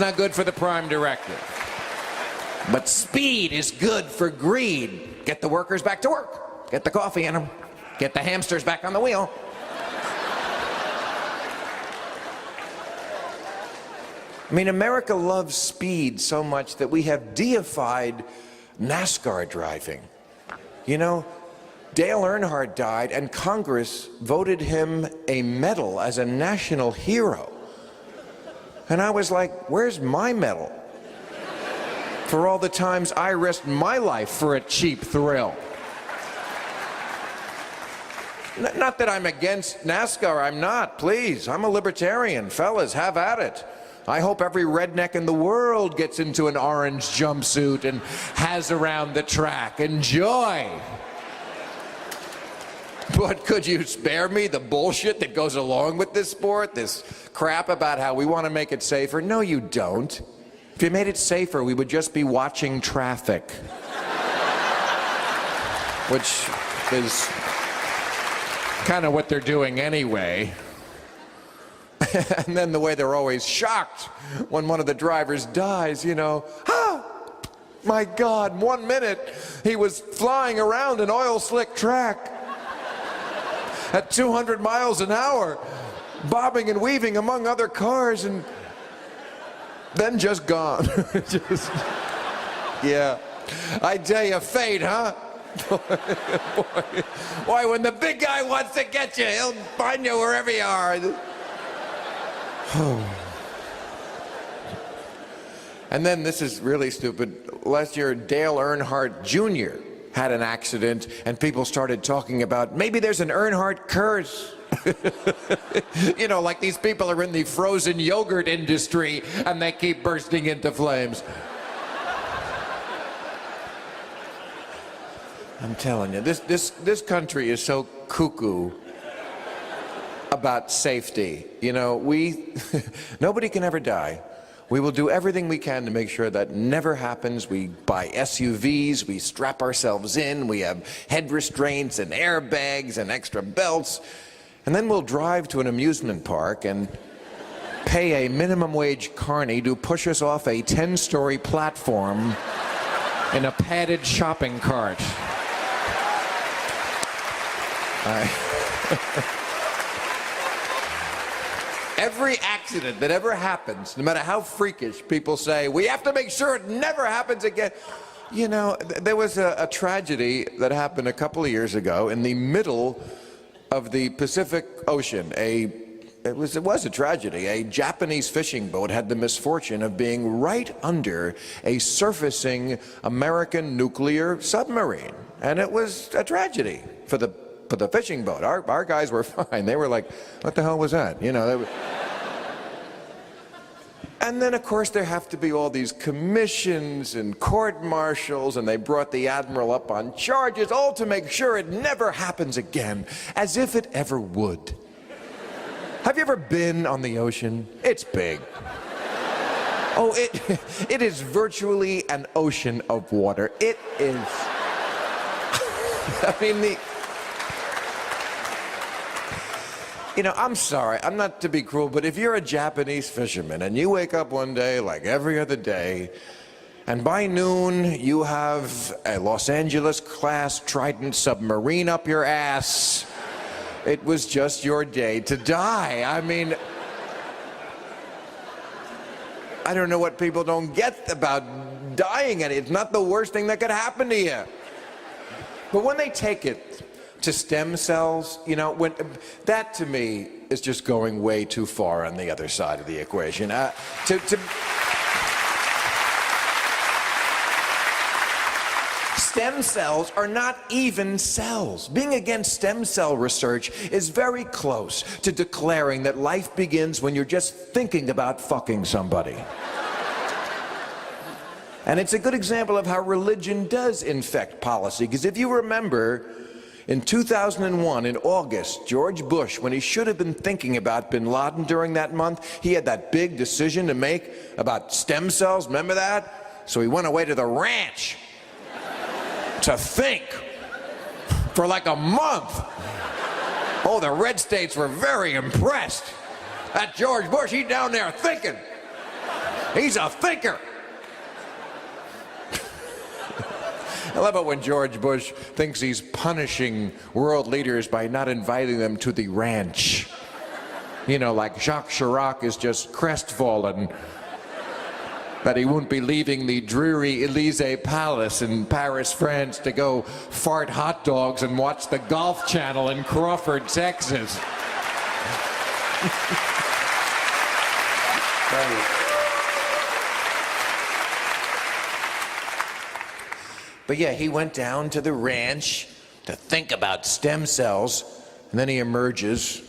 Speaker 2: not good for the prime directive. But speed is good for greed. Get the workers back to work. Get the coffee in them. Get the hamsters back on the wheel. I mean, America loves speed so much that we have deified NASCAR driving. You know, Dale Earnhardt died, and Congress voted him a medal as a national hero. And I was like, where's my medal? For all the times I risked my life for a cheap thrill. Not that I'm against NASCAR, I'm not, please. I'm a libertarian. Fellas, have at it. I hope every redneck in the world gets into an orange jumpsuit and has around the track. Enjoy. But could you spare me the bullshit that goes along with this sport? This crap about how we want to make it safer? No, you don't. If you made it safer, we would just be watching traffic. Which is kind of what they're doing anyway. And then the way they're always shocked when one of the drivers dies, you know. Ah, my God, 1 minute he was flying around an oil slick track at 200 miles an hour, bobbing and weaving among other cars, and then just gone. Just, yeah. I tell you, fate, huh? Boy, when the big guy wants to get you, he'll find you wherever you are. And then, this is really stupid, last year Dale Earnhardt Jr. had an accident, and people started talking about maybe there's an Earnhardt curse. You know, like these people are in the frozen yogurt industry and they keep bursting into flames. I'm telling you, this country is so cuckoo about safety. You know, nobody can ever die. We will do everything we can to make sure that never happens. We buy SUVs, we strap ourselves in, we have head restraints and airbags and extra belts, and then we'll drive to an amusement park and pay a minimum wage carny to push us off a 10-story platform in a padded shopping cart. Every accident that ever happens, no matter how freakish, people say, we have to make sure it never happens again. You know, there was a tragedy that happened a couple of years ago in the middle of the Pacific Ocean. It was a tragedy. A Japanese fishing boat had the misfortune of being right under a surfacing American nuclear submarine. And it was a tragedy for the fishing boat. Our guys were fine. They were like, what the hell was that? You know, they were... And then, of course, there have to be all these commissions and court-martials, and they brought the admiral up on charges, all to make sure it never happens again, as if it ever would. Have you ever been on the ocean? It's big. Oh, it is virtually an ocean of water. It is. I mean, you know, I'm sorry, I'm not to be cruel, but if you're a Japanese fisherman and you wake up one day like every other day, and by noon you have a Los Angeles-class Trident submarine up your ass, it was just your day to die. I mean, I don't know what people don't get about dying, and it's not the worst thing that could happen to you. But when they take it to stem cells, you know, that to me is just going way too far on the other side of the equation. Stem cells are not even cells. Being against stem cell research is very close to declaring that life begins when you're just thinking about fucking somebody. And it's a good example of how religion does infect policy, because if you remember, in 2001, in August, George Bush, when he should have been thinking about bin Laden during that month, he had that big decision to make about stem cells, remember that? So he went away to the ranch to think for like a month. Oh, the red states were very impressed. That George Bush, he's down there thinking. He's a thinker. I love it when George Bush thinks he's punishing world leaders by not inviting them to the ranch. You know, like Jacques Chirac is just crestfallen that he won't be leaving the dreary Élysée Palace in Paris, France to go fart hot dogs and watch the Golf Channel in Crawford, Texas. But yeah, he went down to the ranch to think about stem cells, and then he emerges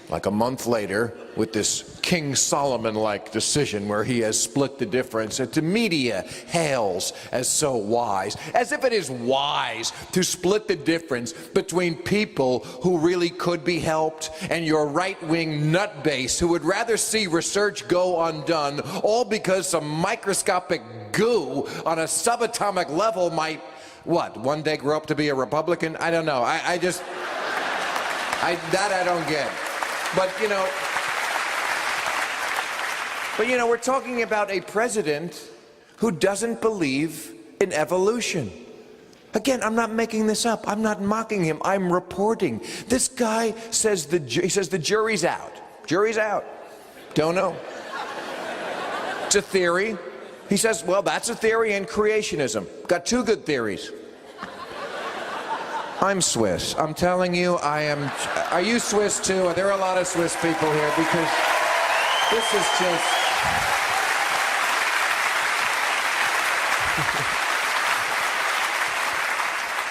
Speaker 2: like a month later with this King Solomon-like decision where he has split the difference that the media hails as so wise, as if it is wise to split the difference between people who really could be helped and your right-wing nutbase who would rather see research go undone, all because some microscopic goo on a subatomic level might, what, one day grow up to be a Republican? I don't know. I just... That I don't get. But, we're talking about a president who doesn't believe in evolution. Again, I'm not making this up. I'm not mocking him. I'm reporting. This guy says the jury's out. Jury's out. Don't know. It's a theory. He says, well, that's a theory and creationism. Got two good theories. I'm Swiss. I'm telling you, I am. Are you Swiss too? There are a lot of Swiss people here because this is just.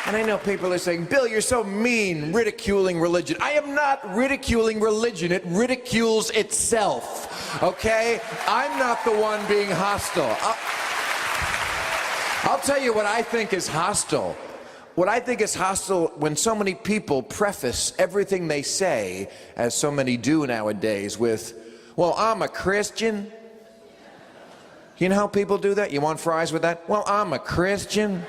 Speaker 2: And I know people are saying, Bill, you're so mean, ridiculing religion. I am not ridiculing religion. It ridicules itself, okay? I'm not the one being hostile. I'll tell you what I think is hostile. What I think is hostile when so many people preface everything they say, as so many do nowadays, with, well, I'm a Christian. You know how people do that? You want fries with that? Well, I'm a Christian.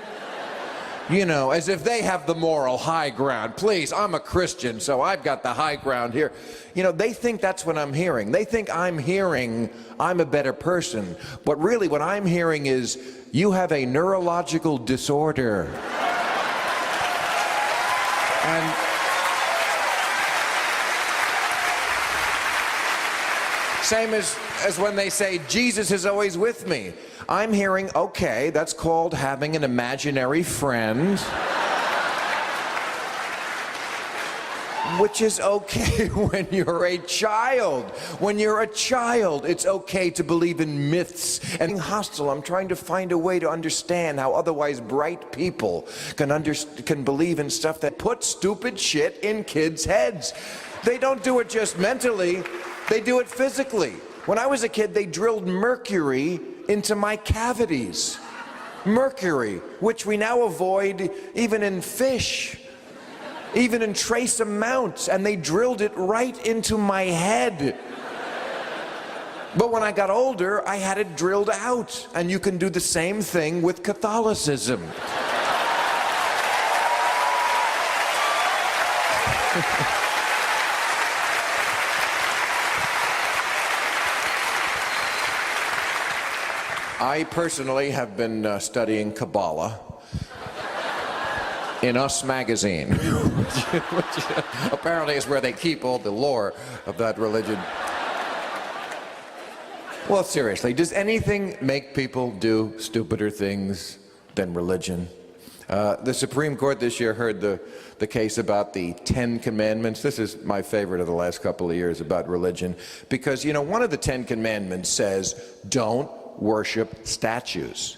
Speaker 2: As if they have the moral high ground. Please, I'm a Christian, so I've got the high ground here. They think that's what I'm hearing. They think I'm hearing I'm a better person. But really what I'm hearing is you have a neurological disorder. And same as when they say, Jesus is always with me. I'm hearing, okay, that's called having an imaginary friend. Which is okay when you're a child. When you're a child, it's okay to believe in myths. And being hostile, I'm trying to find a way to understand how otherwise bright people can believe in stuff that puts stupid shit in kids' heads. They don't do it just mentally, they do it physically. When I was a kid, they drilled mercury into my cavities. Mercury, which we now avoid even in fish, even in trace amounts, and they drilled it right into my head. But when I got older, I had it drilled out, and you can do the same thing with Catholicism. I personally have been studying Kabbalah in Us magazine, which apparently is where they keep all the lore of that religion. Well, seriously, does anything make people do stupider things than religion? The Supreme Court this year heard the case about the 10 Commandments. This is my favorite of the last couple of years about religion, because, one of the 10 Commandments says, don't worship statues.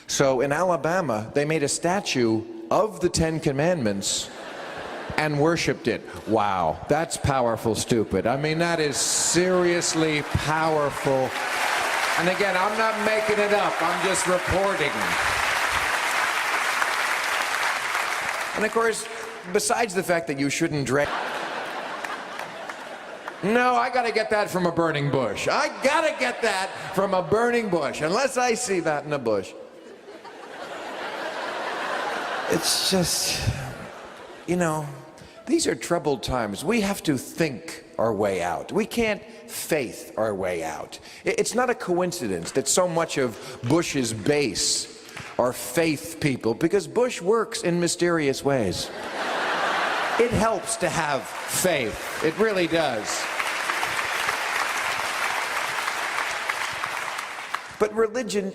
Speaker 2: So in Alabama, they made a statue of the 10 Commandments and worshipped it. Wow, that's powerful stupid. I mean, that is seriously powerful. And again, I'm not making it up, I'm just reporting. And of course, besides the fact that you shouldn't drag... No, I gotta get that from a burning bush. I gotta get that from a burning bush, unless I see that in a bush. It's just, these are troubled times. We have to think our way out. We can't faith our way out. It's not a coincidence that so much of Bush's base are faith people, because Bush works in mysterious ways. It helps to have faith. It really does. But religion,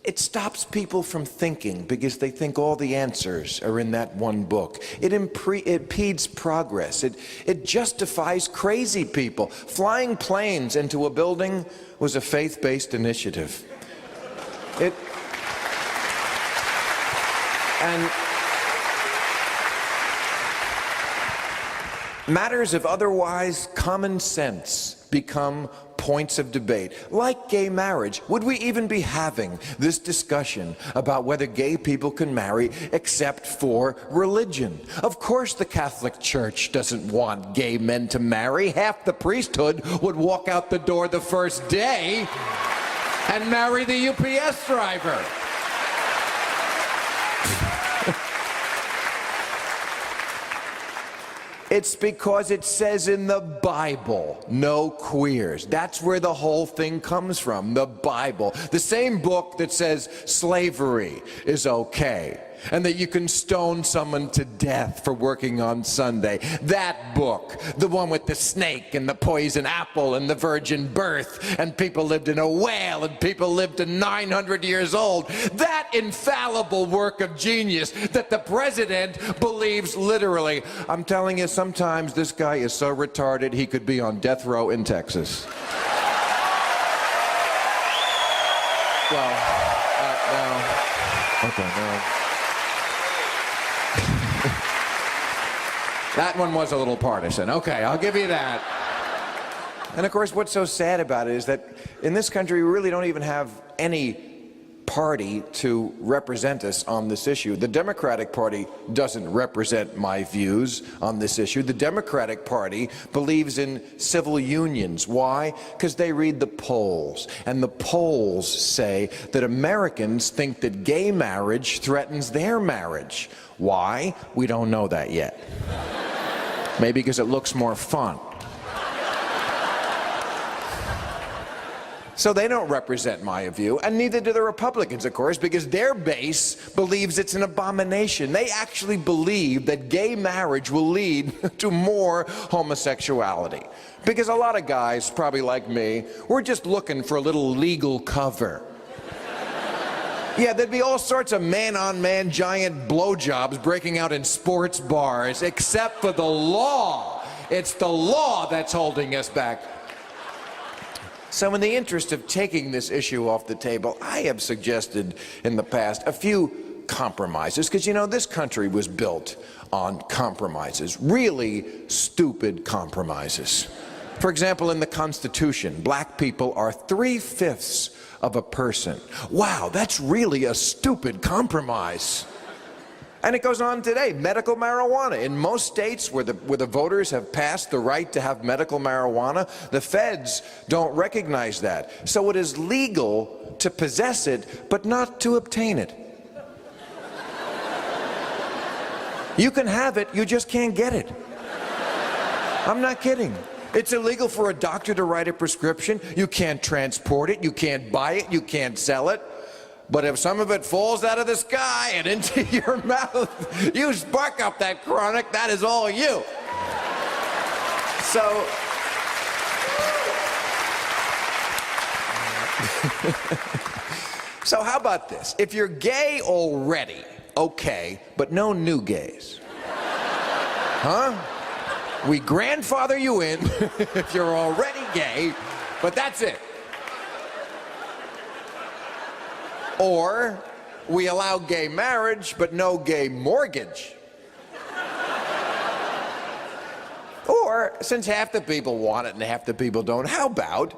Speaker 2: it stops people from thinking because they think all the answers are in that one book. It impedes progress. It justifies crazy people. Flying planes into a building was a faith-based initiative. And matters of otherwise common sense become points of debate, like gay marriage. Would we even be having this discussion about whether gay people can marry except for religion? Of course the Catholic Church doesn't want gay men to marry. Half the priesthood would walk out the door the first day and marry the UPS driver. It's because it says in the Bible, no queers. That's where the whole thing comes from, the Bible. The same book that says slavery is okay, and that you can stone someone to death for working on Sunday. That book, the one with the snake and the poison apple and the virgin birth, and people lived in a whale and people lived to 900 years old. That infallible work of genius that the president believes literally. I'm telling you, sometimes this guy is so retarded he could be on death row in Texas. Well, no. Okay, no. That one was a little partisan. Okay, I'll give you that. And of course, what's so sad about it is that in this country, we really don't even have any party to represent us on this issue. The Democratic Party doesn't represent my views on this issue. The Democratic Party believes in civil unions. Why? Because they read the polls, and the polls say that Americans think that gay marriage threatens their marriage. Why? We don't know that yet. Maybe because it looks more fun. So they don't represent my view, and neither do the Republicans, of course, because their base believes it's an abomination. They actually believe that gay marriage will lead to more homosexuality. Because a lot of guys, probably like me, we're just looking for a little legal cover. Yeah, there'd be all sorts of man-on-man giant blowjobs breaking out in sports bars, except for the law. It's the law that's holding us back. So in the interest of taking this issue off the table, I have suggested in the past a few compromises, because, you know, this country was built on compromises, really stupid compromises. For example, in the Constitution, black people are 3/5 of a person. Wow, that's really a stupid compromise. And it goes on today. Medical marijuana. In most states where the voters have passed the right to have medical marijuana, the feds don't recognize that. So it is legal to possess it, but not to obtain it. You can have it, you just can't get it. I'm not kidding. It's illegal for a doctor to write a prescription. You can't transport it, you can't buy it, you can't sell it. But if some of it falls out of the sky and into your mouth, you spark up that chronic, that is all you. So, so how about this? If you're gay already, okay, but no new gays. Huh? We grandfather you in if you're already gay, but that's it. Or we allow gay marriage, but no gay mortgage. Or, since half the people want it and half the people don't, how about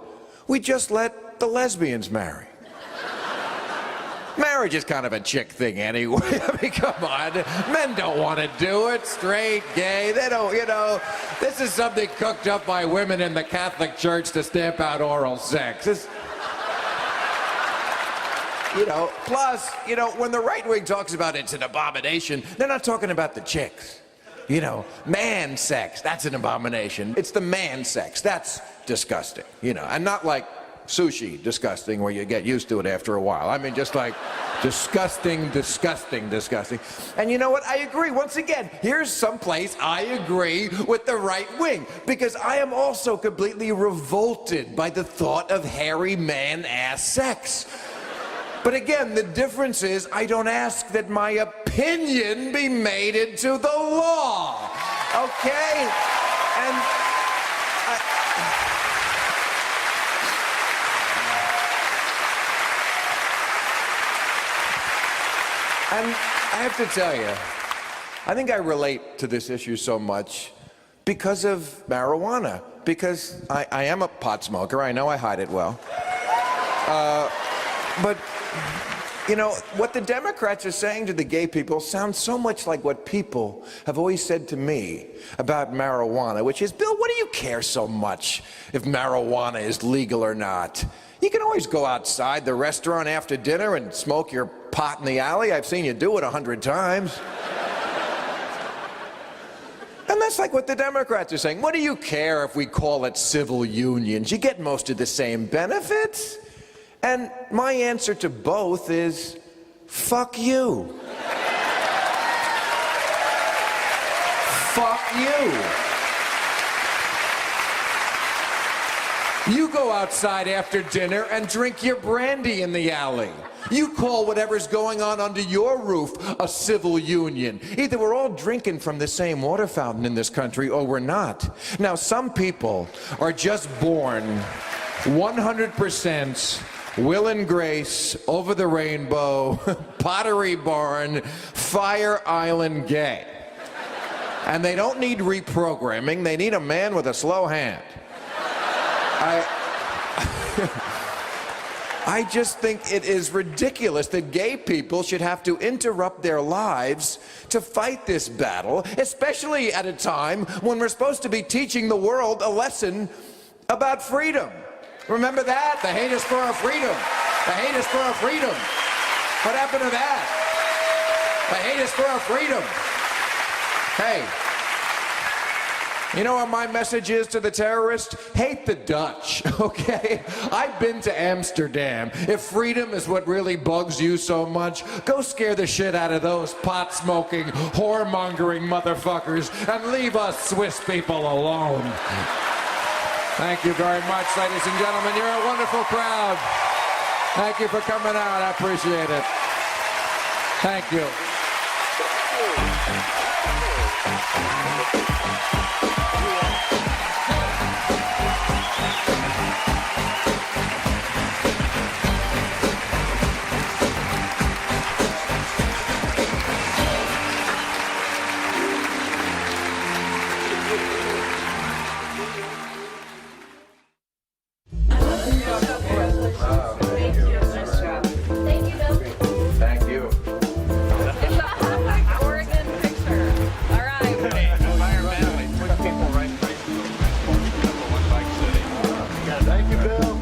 Speaker 2: we just let the lesbians marry? Marriage is kind of a chick thing anyway. I mean, come on. Men don't want to do it. Straight, gay, they don't, you know. This is something cooked up by women in the Catholic Church to stamp out oral sex. You know, plus, you know, when the right wing talks about it's an abomination, they're not talking about the chicks. You know, man sex, that's an abomination. It's the man sex, that's disgusting, you know, and not like sushi disgusting where you get used to it after a while. I mean, just like disgusting, disgusting, disgusting. And you know what? I agree. Once again, here's some place I agree with the right wing, because I am also completely revolted by the thought of hairy man-ass sex. But again, the difference is I don't ask that my opinion be made into the law, okay? And I have to tell you, I think I relate to this issue so much because of marijuana, because I am a pot smoker. I know I hide it well. But, you know, what the Democrats are saying to the gay people sounds so much like what people have always said to me about marijuana, which is, Bill, what do you care so much if marijuana is legal or not? You can always go outside the restaurant after dinner and smoke your pot in the alley. I've seen you do it 100 times. And that's That's like what the Democrats are saying. What do you care if we call it civil unions? You get most of the same benefits. And my answer to both is, fuck you. Fuck you. You go outside after dinner and drink your brandy in the alley. You call whatever's going on under your roof a civil union. Either we're all drinking from the same water fountain in this country or we're not. Now, some people are just born 100% Will and Grace, Over the Rainbow, Pottery Barn, Fire Island gay. And they don't need reprogramming. They need a man with a slow hand. I just think it is ridiculous that gay people should have to interrupt their lives to fight this battle, especially at a time when we're supposed to be teaching the world a lesson about freedom. Remember that? The hate is for our freedom. The hate is for our freedom. What happened to that? The hate is for our freedom. Hey. You know what my message is to the terrorists? Hate the Dutch, okay? I've been to Amsterdam. If freedom is what really bugs you so much, go scare the shit out of those pot-smoking, whoremongering motherfuckers and leave us Swiss people alone. Thank you very much, ladies and gentlemen. You're a wonderful crowd. Thank you for coming out. I appreciate it. Thank you.
Speaker 3: Thank you, Bill.